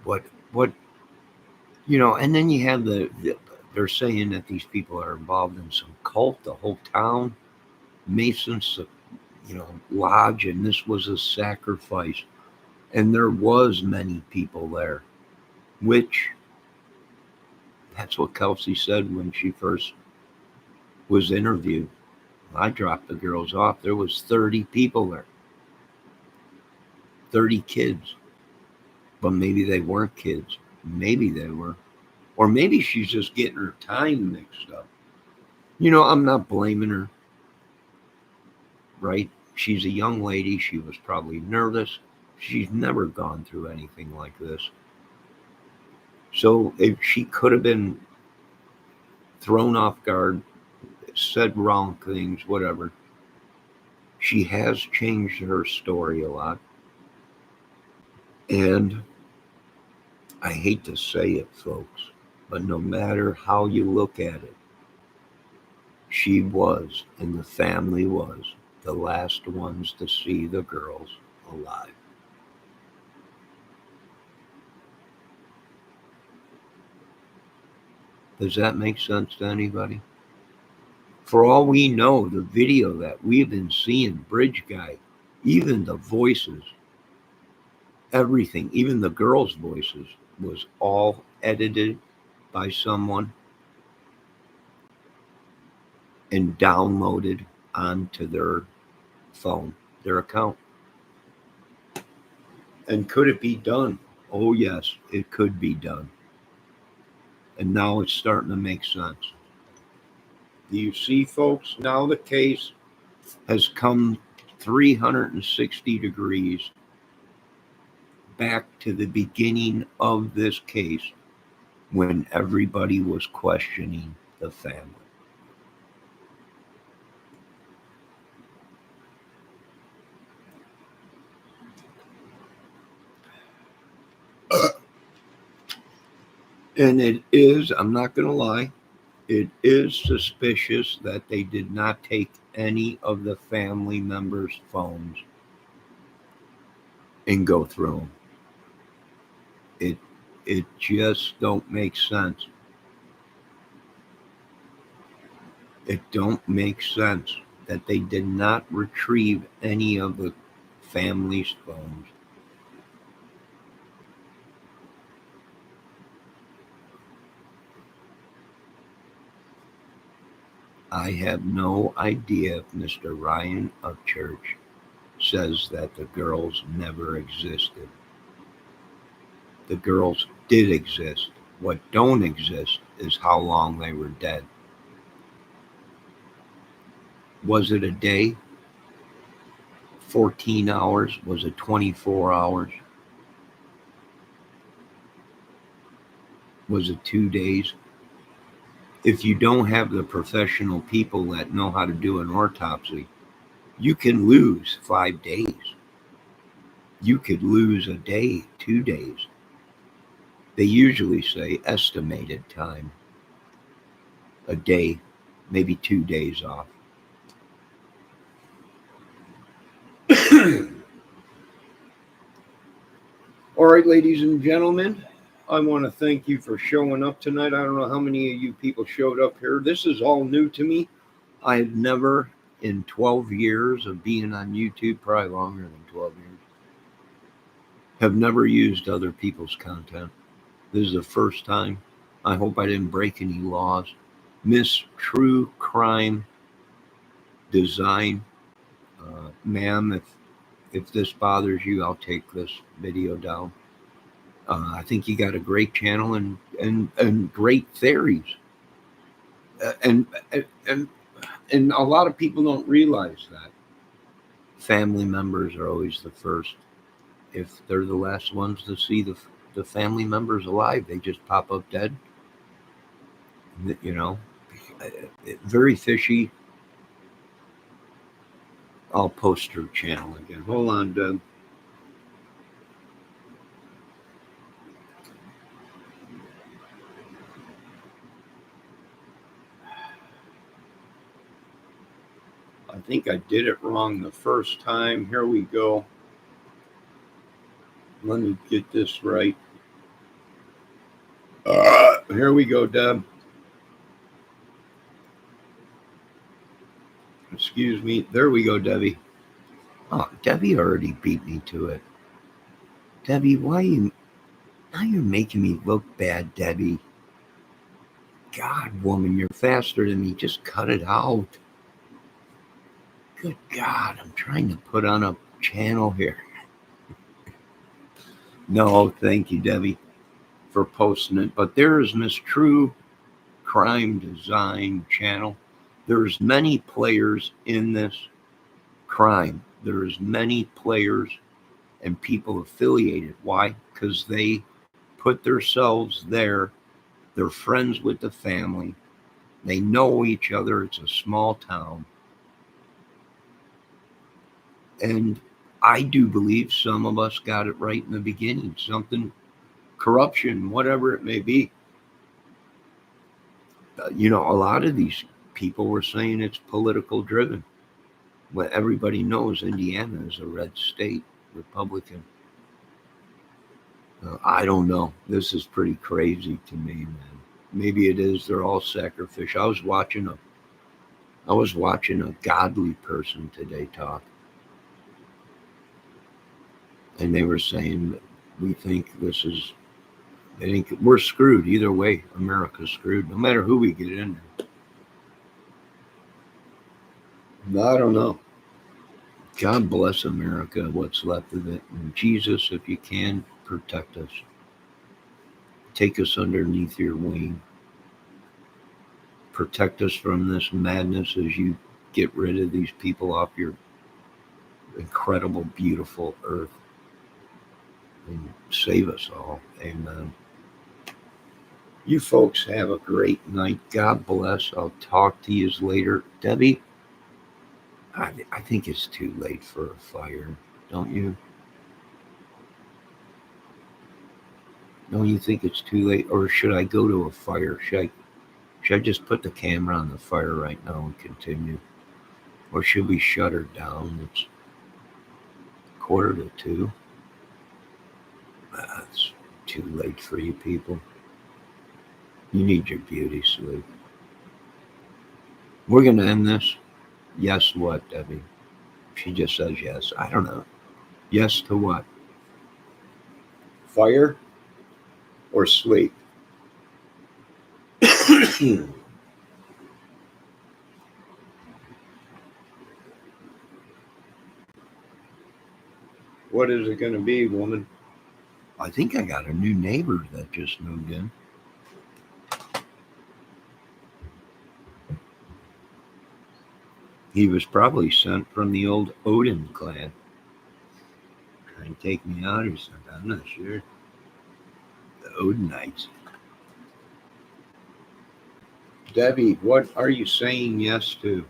what. And then you have they're saying that these people are involved in some cult, the whole town, Masons, lodge, and this was a sacrifice. And there was many people there, which that's what Kelsey said when she first was interviewed. I dropped the girls off. There was 30 people there, 30 kids, but maybe they weren't kids. Maybe they were, or maybe she's just getting her time mixed up. I'm not blaming her, right? She's a young lady. She was probably nervous. She's never gone through anything like this. So if she could have been thrown off guard, said wrong things, whatever. She has changed her story a lot. And I hate to say it, folks, but no matter how you look at it, she was, and the family was, the last ones to see the girls alive. Does that make sense to anybody? For all we know, the video that we've been seeing, Bridge Guy, even the voices, everything, even the girls' voices, was all edited by someone and downloaded onto their phone, their account. And could it be done? Oh, yes, it could be done. And now it's starting to make sense. Do you see, folks? Now the case has come 360 degrees back to the beginning of this case when everybody was questioning the family. And it is, I'm not going to lie, it is suspicious that they did not take any of the family members' phones and go through them. It just don't make sense. It don't make sense that they did not retrieve any of the family's phones. I have no idea if Mr. Ryan of Church says that the girls never existed. The girls did exist. What don't exist is how long they were dead. Was it a day? 14 hours? Was it 24 hours? Was it 2 days? If you don't have the professional people that know how to do an autopsy, you can lose 5 days. You could lose a day, 2 days. They usually say estimated time. A day, maybe 2 days off. All right, ladies and gentlemen, I want to thank you for showing up tonight. I don't know how many of you people showed up here. This is all new to me. I have never, in 12 years of being on YouTube, probably longer than 12 years, have never used other people's content. This is the first time. I hope I didn't break any laws. Miss True Crime Design, ma'am, if this bothers you, I'll take this video down. I think you got a great channel and great theories. And a lot of people don't realize that family members are always the first. If they're the last ones to see the family members alive, they just pop up dead. You know, very fishy. I'll post her channel again. Hold on, Doug. I think I did it wrong the first time. Here we go. Let me get this right. Here we go, Deb. Excuse me. There we go, Debbie. Oh, Debbie already beat me to it. Debbie, why you... Now you're making me look bad, Debbie. God, woman, you're faster than me. Just cut it out. Good God, I'm trying to put on a channel here. No, thank you, Debbie, for posting it. But there is Miss True Crime Design channel. There's many players in this crime. There's many players and people affiliated. Why? Because they put themselves there. They're friends with the family. They know each other. It's a small town. And I do believe some of us got it right in the beginning. Something, corruption, whatever it may be. You know, a lot of these people were saying it's political driven. Well, everybody knows Indiana is a red state, Republican. I don't know. This is pretty crazy to me, man. Maybe it is. They're all sacrificial. I was watching a godly person today talk. And they were saying that we think this is, they think we're screwed either way. America's screwed, no matter who we get in there. I don't know. God bless America, what's left of it. And Jesus, if you can, protect us. Take us underneath your wing. Protect us from this madness as you get rid of these people off your incredible, beautiful earth. And save us all. Amen. You folks have a great night. God bless. I'll talk to you later. Debbie, I think it's too late for a fire, don't you? Don't you think it's too late? Or should I go to a fire? Should I just put the camera on the fire right now and continue? Or should we shut her down? It's 1:45. That's too late for you people. You need your beauty sleep. We're going to end this. Yes, what, Debbie? She just says yes. I don't know. Yes to what? Fire or sleep? What is it going to be, woman? I think I got a new neighbor that just moved in. He was probably sent from the old Odin clan. Trying to take me out or something. I'm not sure. The Odinites. Debbie, what are you saying yes to?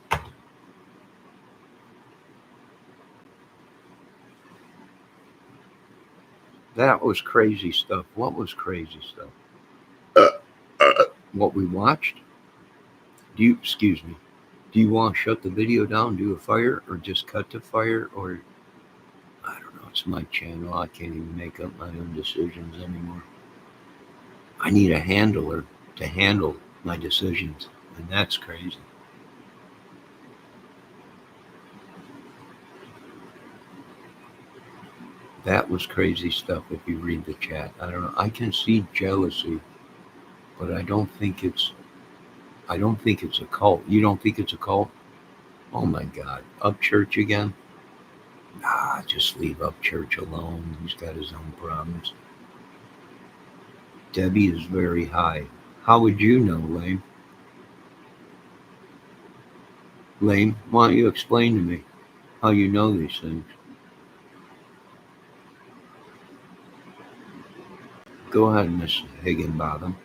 That was crazy stuff. What was crazy stuff? What we watched? Excuse me. Do you want to shut the video down, do a fire, or just cut the fire, or I don't know. It's my channel. I can't even make up my own decisions anymore. I need a handler to handle my decisions, and that's crazy. That was crazy stuff if you read the chat. I don't know. I can see jealousy, but I don't think it's a cult. You don't think it's a cult? Oh my God. Up church again? Nah, just leave Up Church alone. He's got his own problems. Debbie is very high. How would you know, Lame? Lame, why don't you explain to me how you know these things? Go ahead, Miss Higginbottom.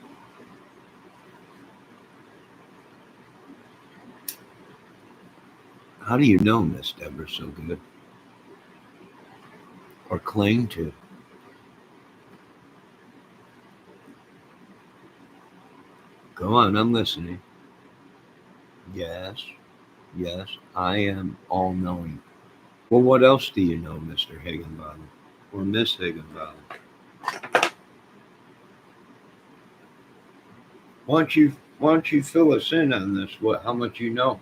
How do you know Miss Deborah so good? Or claim to? Go on, I'm listening. Yes, yes, I am all-knowing. Well, what else do you know, Mr. Higginbottom? Or Miss Higginbottom? Why don't you fill us in on this? How much you know?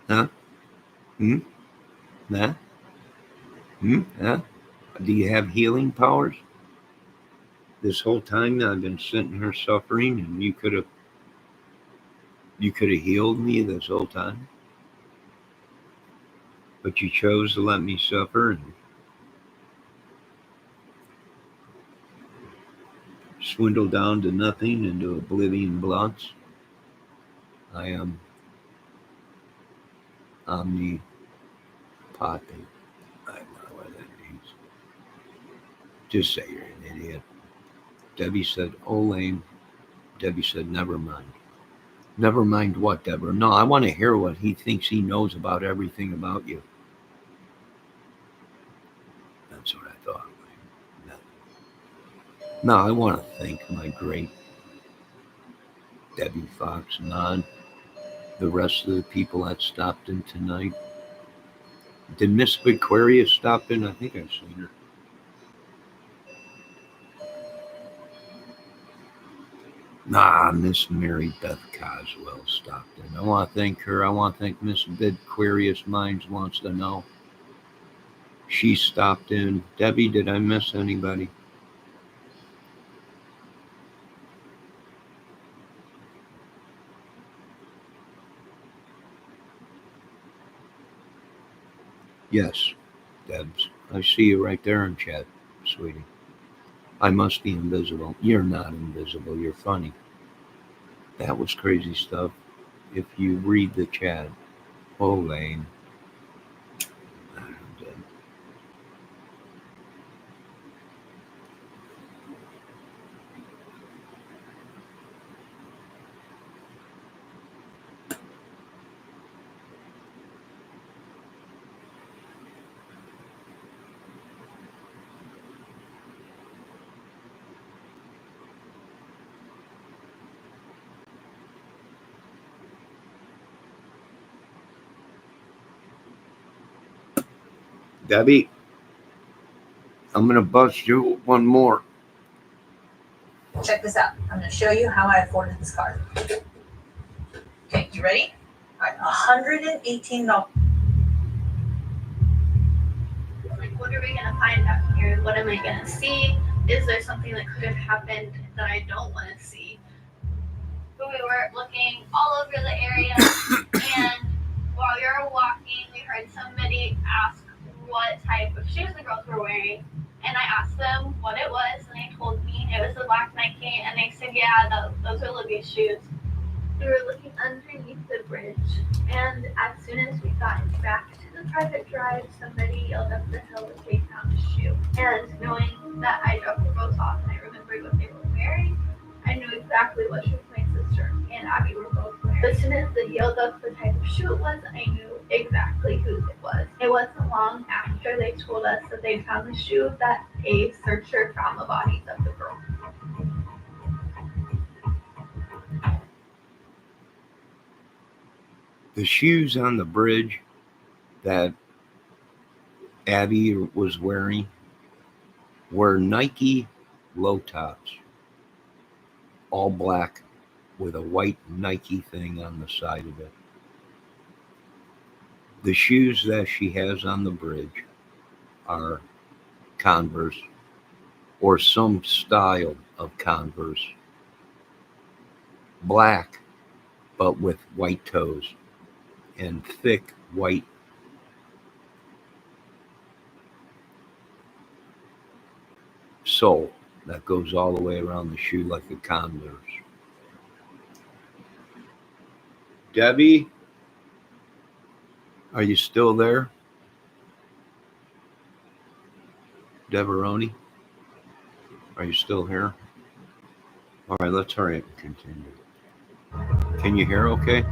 Huh? Nah? Huh? Do you have healing powers? This whole time I've been sitting here suffering, and you could have healed me this whole time, but you chose to let me suffer and swindle down to nothing into oblivion blunts. I am omnipotent. I don't know what that means. Just say you're an idiot. Debbie said, oh, lame. Debbie said, never mind. Never mind what, Deborah? No, I want to hear what he thinks he knows about everything about you. That's what I thought. No, I want to thank my great Debbie Fox, Nod, the rest of the people that stopped in tonight. Did Miss Aquarius stop in? I think I've seen her. Nah, Miss Mary Beth Coswell stopped in. I want to thank her. I want to thank Miss Aquarius Minds wants to know. She stopped in. Debbie, did I miss anybody? Yes, Debs. I see you right there in chat, sweetie. I must be invisible. You're not invisible. You're funny. That was crazy stuff. If you read the chat, oh, lame. I'm dead. Debbie, I'm going to bust you one more. Check this out. I'm going to show you how I afforded this car. Okay, you ready? All right, $118. Like, what are we gonna find out here? What am I gonna see? Is there something that could have happened that I don't want to see? But we were looking all over the area, and while we were walking, we heard somebody ask what type of shoes the girls were wearing. And I asked them what it was, and they told me it was a black Nike, and they said, yeah, those are Libby's shoes. We were looking underneath the bridge, and as soon as we got back to the private drive, somebody yelled up the hill that they found a shoe. And knowing that I dropped the both off and I remembered what they were wearing, I knew exactly what shoes my sister and Abby were both wearing. As soon as they yelled up the type of shoe it was, I knew exactly whose it was. It wasn't long after they told us that they found the shoe that a searcher found the bodies of the girls. The shoes on the bridge that Abby was wearing were Nike low tops, all black with a white Nike thing on the side of it. The shoes that she has on the bridge are Converse or some style of Converse, black but with white toes and thick white sole that goes all the way around the shoe like a Converse. Debbie, are you still there? Deveroni, are you still here? All right, let's hurry up and continue. Can you hear okay?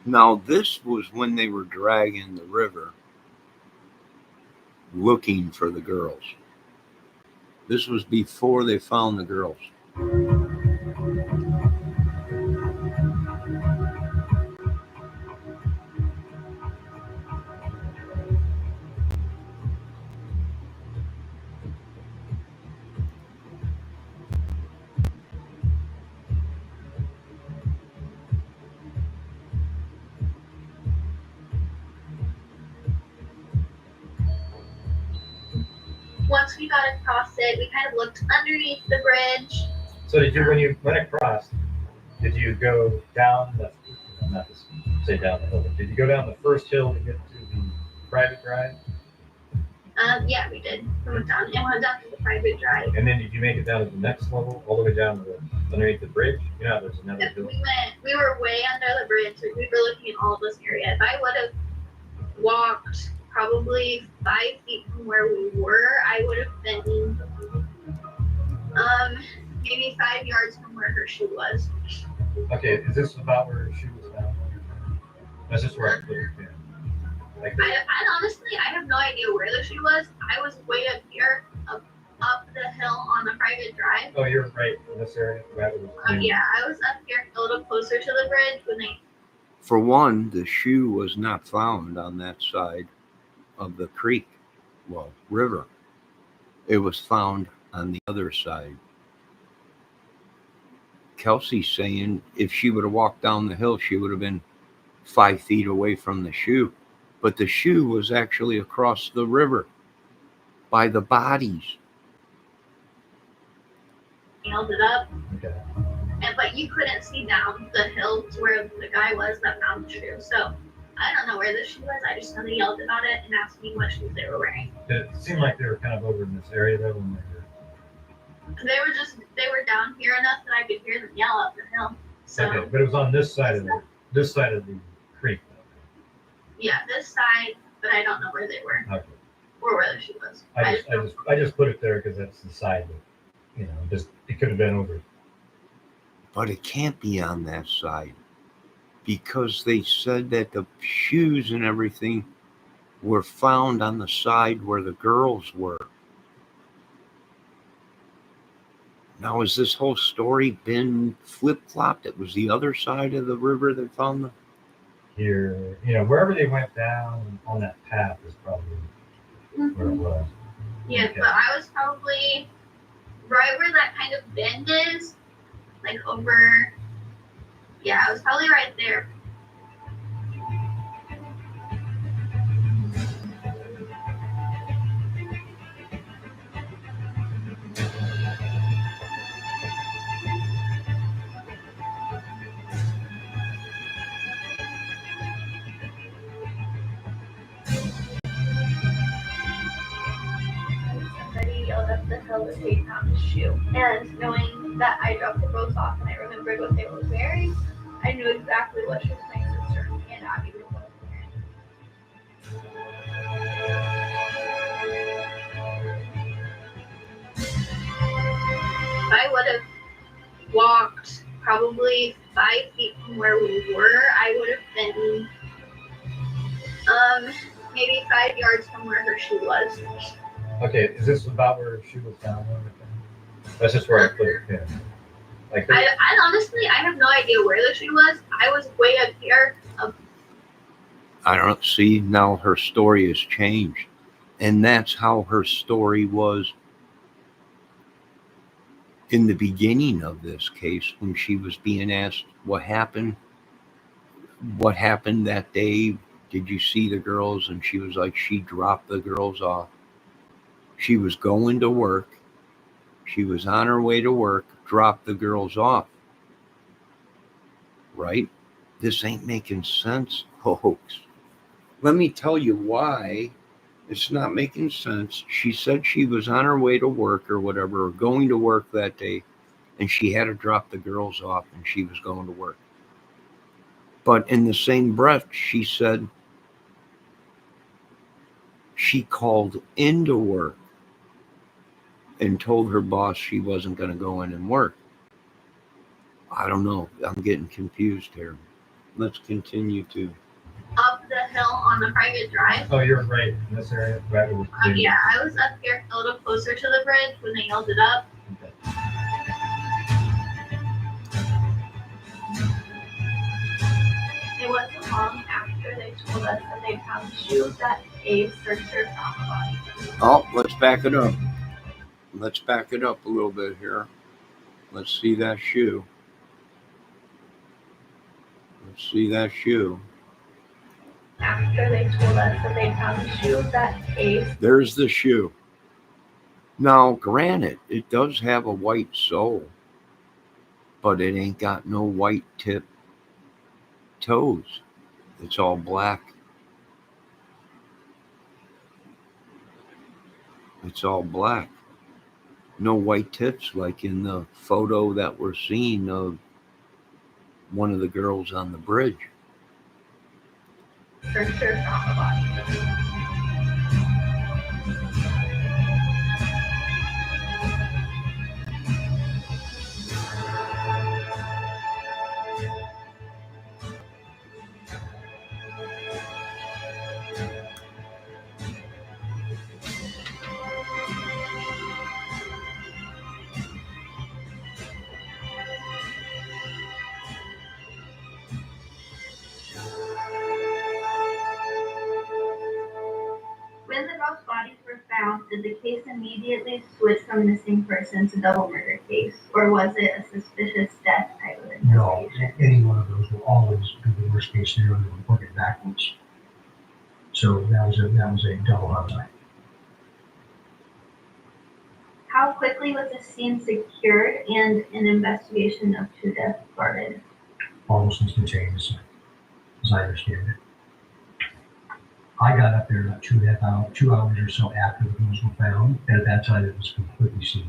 Now, this was when they were dragging the river looking for the girls. This was before they found the girls. Once we got across it, we kind of looked underneath the bridge. So did you, when you went across, did you go down the, not to say down the hill, but did you go down the first hill to get to the private drive? Yeah, we did. We went down to the private drive. And then did you make it down to the next level, all the way down to the, underneath the bridge? You know, there's another hill. We were way under the bridge. We were looking at all this area. If I would have walked probably 5 feet from where we were, I would have been maybe 5 yards from where her shoe was. Okay, is this about where her shoe was found? That's just where I put it. Yeah. Like I honestly, I have no idea where the shoe was. I was way up here, up the hill on the private drive. Oh, you're right in this area? Yeah, I was up here a little closer to the bridge when they... For one, the shoe was not found on that side of the creek, well, river. It was found on the other side. Kelsey's saying if she would have walked down the hill, she would have been 5 feet away from the shoe. But the shoe was actually across the river by the bodies. Nailed it up. Okay. But you couldn't see down the hill to where the guy was that found the shoe. So I don't know where the shoe was. I just know they yelled about it and asked me what shoes they were wearing. It seemed like they were kind of over in this area though when They were down here enough that I could hear them yell up the hill. So okay, but it was on this side of the creek though. Yeah, this side, but I don't know where they were. Okay. Or where the shoe was. I just put it there because that's the side that, you know, just it could have been over. But it can't be on that side because they said that the shoes and everything were found on the side where the girls were. Now, has this whole story been flip-flopped? It was the other side of the river that found them? Here, you know, wherever they went down on that path is probably where it was. Yeah, okay. But I was probably right where that kind of bend is, like over, yeah, I was probably right there. Up the hill that they found his shoe. And knowing that I dropped them both off and I remembered what they were wearing, I knew exactly what shoes my sister and Abby were both wearing. If I would have walked probably 5 feet from where we were, I would have been maybe 5 yards from where her shoe was. Okay, is this about where she was found? That's just where I put it. Yeah. Like I honestly, I have no idea where the shoe was. I was way up here. I don't see. Now her story has changed. And that's how her story was in the beginning of this case when she was being asked what happened that day. Did you see the girls? And she was like, she dropped the girls off. She was going to work She was on her way to work, dropped the girls off. Right? This ain't making sense, folks. Let me tell you why it's not making sense. She said she was on her way to work or whatever, or going to work that day, and she had to drop the girls off and she was going to work. But in the same breath, she said she called into work and told her boss she wasn't going to go in and work. I don't know. I'm getting confused here. Let's continue to. Up the hill on the private drive. Oh, you're right. In this area, right over there. Yeah, I was up here a little closer to the bridge when they yelled it up. It wasn't long after they told us that they found shoes that a searcher found the body. Oh, let's back it up. Let's back it up a little bit here. Let's see that shoe. Let's see that shoe. After they told us that they found shoes that a... There's the shoe. Now, granted, it does have a white sole, but it ain't got no white tip toes. It's all black. It's all black. No white tips like in the photo that we're seeing of one of the girls on the bridge. Searcher found the body. When the girls' bodies were found, did the case immediately switch from missing person to double murder case, or was it a suspicious death type of investigation? No, any one of those will always be the worst case scenario and we'll work it backwards. So that was a double homicide. How quickly was the scene secured and an investigation of two deaths started? Almost instantaneously, as I understand it. I got up there about 2 hours or so after the girls were found, and at that time it was completely sealed.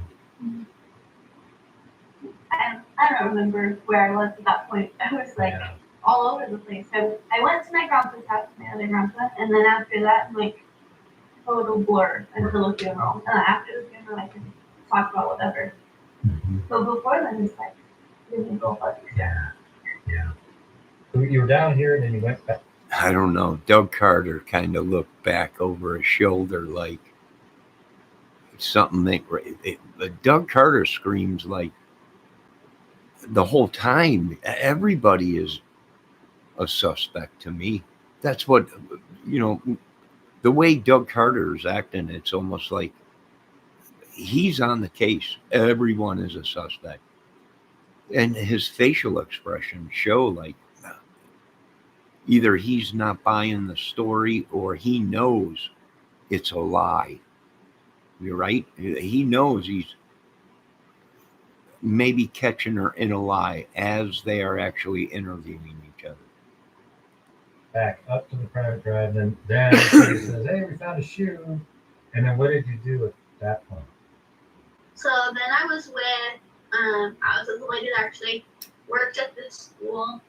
I don't remember where I was at that point. I was like all over the place. I went to my grandpa's house, my other grandpa, and then after that, I'm like total blur until the funeral. After the funeral, I can talk about whatever. Mm-hmm. But before then, it's like, didn't go fuck. Yeah. So you were down here and then you went back. I don't know. Doug Carter kind of looked back over his shoulder like something ain't right. Doug Carter screams like the whole time. Everybody is a suspect to me. That's what, the way Doug Carter is acting, it's almost like he's on the case. Everyone is a suspect. And his facial expressions show like either he's not buying the story or he knows it's a lie. You're right. He knows he's maybe catching her in a lie as they are actually interviewing each other. Back up to the private drive, and then he says, "Hey, we found a shoe." And then what did you do at that point? So then I was with the lady that actually worked at this school.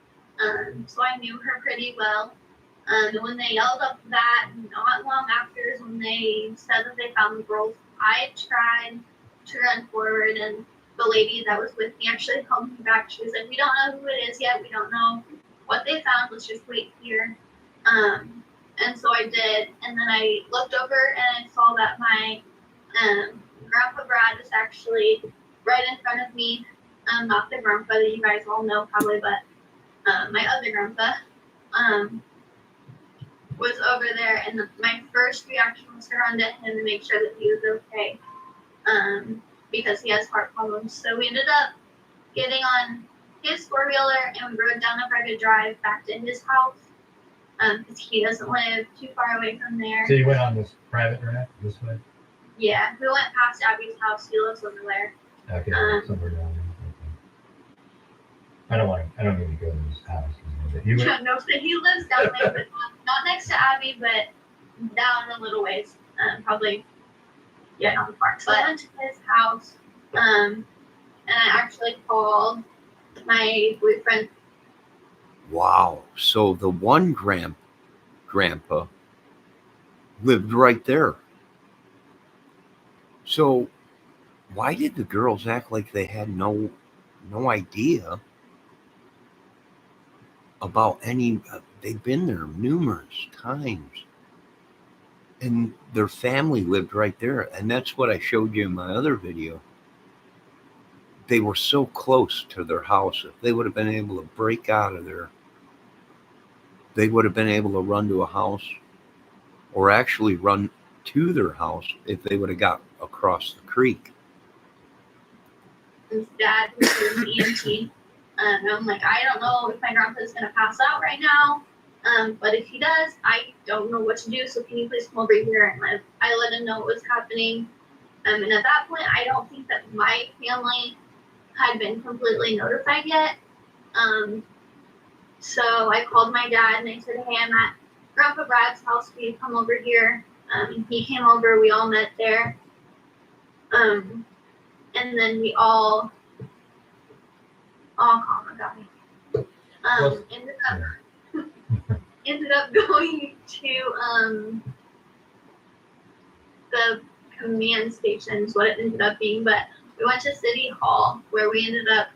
So I knew her pretty well. And when they yelled up that, not long after is when they said that they found the girls, I tried to run forward, and the lady that was with me actually called me back. She was like, "We don't know who it is yet. We don't know what they found. Let's just wait here." And so I did. And then I looked over and I saw that my grandpa Brad was actually right in front of me. Not the grandpa that you guys all know probably, but my other grandpa was over there, and my first reaction was to run to him to make sure that he was okay, because he has heart problems. So we ended up getting on his four-wheeler and we rode down a private drive back to his house, because he doesn't live too far away from there. So you went on this private drive this way? Yeah, we went past Abby's house. He lives over there. Okay, somewhere down there. I don't need to go to his house. But you went, No, so he lives down there, but not next to Abby, but down a little ways. Probably, yeah, not far. So I went to his house, and I actually called my boyfriend. Wow. So the one grandpa lived right there. So why did the girls act like they had no idea about any? They've been there numerous times, and their family lived right there. And that's what I showed you in my other video. They were so close to their house. If they would have been able to break out of there, they would have been able to run to a house, or actually run to their house if they would have got across the creek. His dad, who's an EMT. And I'm like, I don't know if my grandpa's gonna pass out right now. But if he does, I don't know what to do. So can you please come over here? And I let him know what was happening. And at that point, I don't think that my family had been completely notified yet. So I called my dad and I said, hey, I'm at Grandpa Brad's house. Can you come over here? He came over. We all met there. And then we all calm down. Ended up going to the command station is what it ended up being, but we went to City Hall where we ended up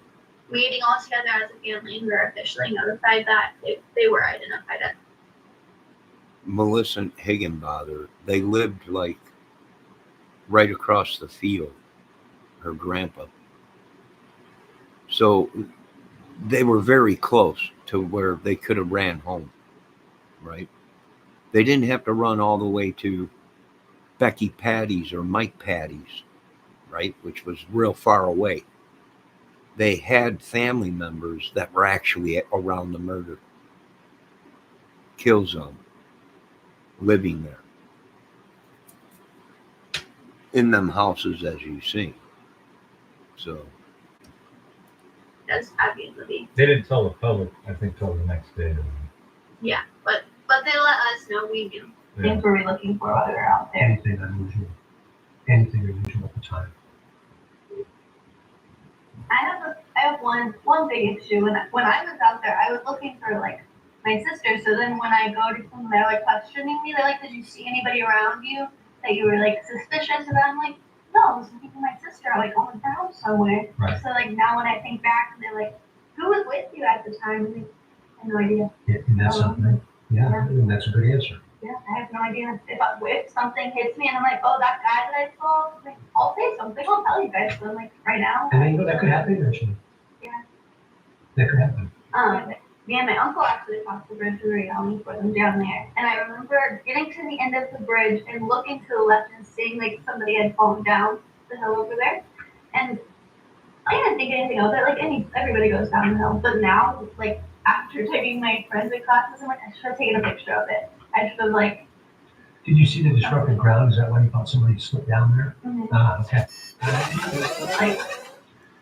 meeting all together as a family and we were officially notified that they were identified as Melissa Higginbother, they lived like right across the field, her grandpa. So they were very close to where they could have ran home, right? They didn't have to run all the way to Becky Patty's or Mike Patty's, right? Which was real far away. They had family members that were actually around the murder kill zone, living there in them houses, as you see. So as Abby and Libby. they didn't tell the public, I think, till the next day. Yeah, but they let us know we knew. Yeah. Things were we looking for while we were out there. Anything unusual at the time. I have one big issue. When I was out there, I was looking for like my sister. So then when I go to them, they're like questioning me. They're like, "Did you see anybody around you that you were like suspicious of?" I'm like, "No, I was looking for my sister. Like on the house somewhere." Right. So like now when I think back, they're like, "Who was with you at the time?" I'm like, I have no idea. Yeah, and that's something. Yeah, and that's a good answer. Yeah, I have no idea if something hits me and I'm like, oh, that guy that I saw, like, I'll say something, I'll tell you guys. So I'm like, right now. And then, that could happen eventually. Yeah. That could happen. Me and my uncle actually crossed the bridge. We were yelling for them down there. And I remember getting to the end of the bridge and looking to the left and seeing like somebody had fallen down the hill over there. And I didn't think anything of it. Like everybody goes down the hill. But now, like after taking my forensic classes, I'm like, I should have taken a picture of it. I should have like. Did you see the disrupted ground? Is that why you thought somebody slipped down there? Mm-hmm. Okay.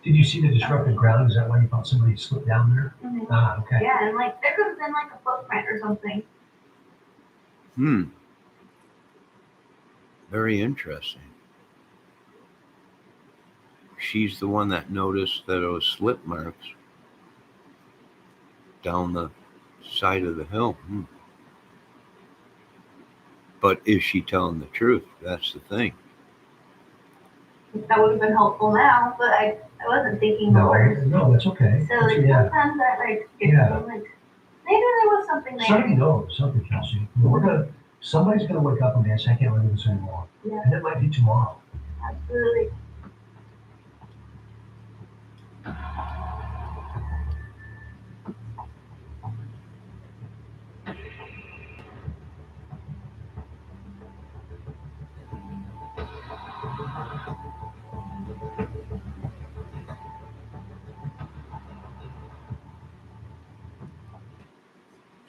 Did you see the disrupted ground? Is that why you thought somebody slipped down there? Mm-hmm. Okay. Yeah, and like there could have been like a footprint or something. Very interesting. She's the one that noticed that it was slip marks down the side of the hill. But is she telling the truth? That's the thing. That would have been helpful now, but I wasn't thinking the worst. No, that's okay. So like sometimes that like gets me like maybe there was something there. Somebody knows something, Kelsey. Somebody's gonna wake up and say, I can't live with this anymore. Yeah. And it might be tomorrow. Absolutely.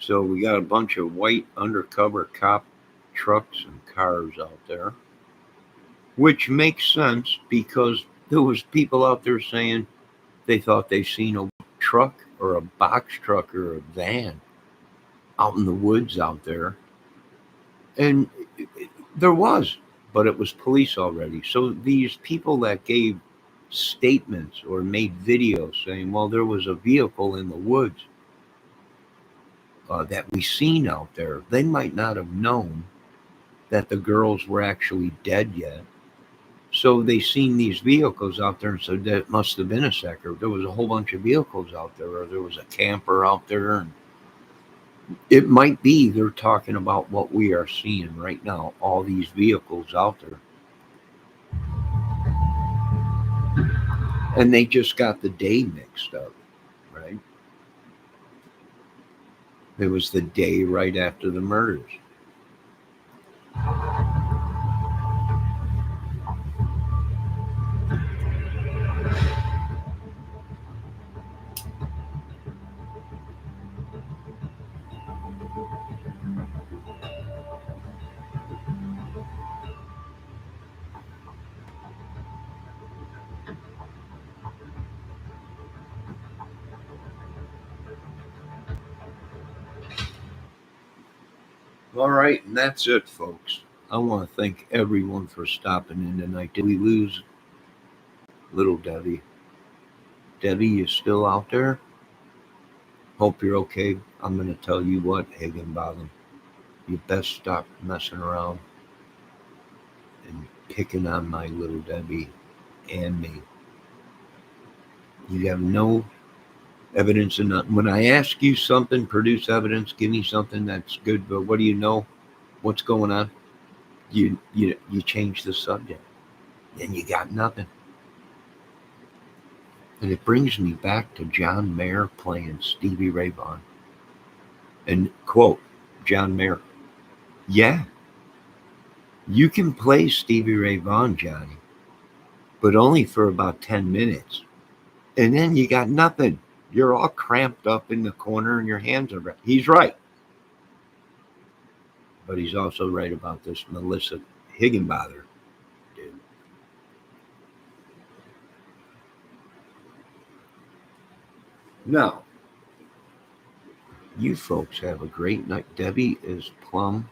So we got a bunch of white undercover cop trucks and cars out there. which makes sense because there was people out there saying they thought they seen a truck or a box truck or a van out in the woods out there. And there was, but it was police already. So these people that gave statements or made videos saying, well, there was a vehicle in the woods that we seen out there, they might not have known that the girls were actually dead yet. So they seen these vehicles out there and said that must have been a sector. There was a whole bunch of vehicles out there, or there was a camper out there. And it might be they're talking about what we are seeing right now, all these vehicles out there. And they just got the day mixed up, right? It was the day right after the murders. All right, and that's it, folks. I want to thank everyone for stopping in tonight. Did we lose little Debbie? Debbie, you still out there? Hope you're okay. I'm going to tell you what, Higginbotham, you best stop messing around and picking on my little Debbie and me. You have no evidence in that. When I ask you something, produce evidence, give me something that's good, but what do you know? What's going on? You change the subject, and you got nothing. And it brings me back to John Mayer playing Stevie Ray Vaughan. And quote, John Mayer, yeah, you can play Stevie Ray Vaughan, Johnny, but only for about 10 minutes. And then you got nothing. You're all cramped up in the corner and your hands are... He's right. But he's also right about this Melissa Higginbotham dude. Now, you folks have a great night. Debbie is plumb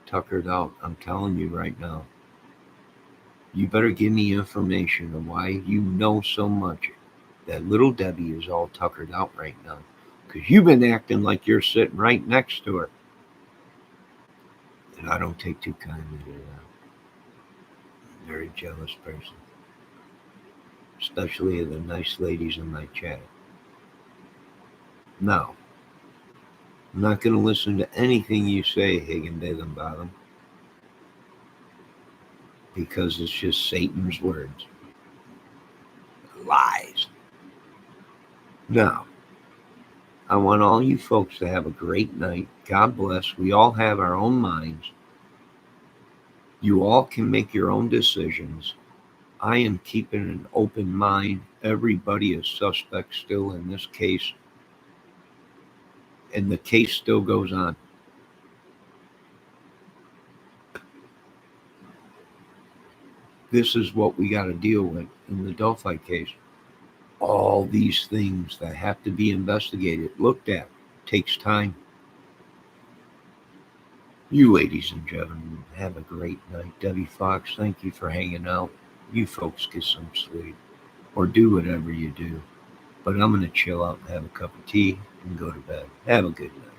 tuckered out. I'm telling you right now. You better give me information on why you know so much that little Debbie is all tuckered out right now. Because you've been acting like you're sitting right next to her. And I don't take too kindly to that. I'm a very jealous person. Especially of the nice ladies in my chat. Now, I'm not going to listen to anything you say, Higginbotham, because it's just Satan's words. Lies. Now, I want all you folks to have a great night. God bless. We all have our own minds. You all can make your own decisions. I am keeping an open mind. Everybody is suspect still in this case. And the case still goes on. This is what we got to deal with in the Delphi case. All these things that have to be investigated, looked at, takes time. You ladies and gentlemen, have a great night. Debbie Fox, thank you for hanging out. You folks get some sleep or do whatever you do. But I'm going to chill out and have a cup of tea and go to bed. Have a good night.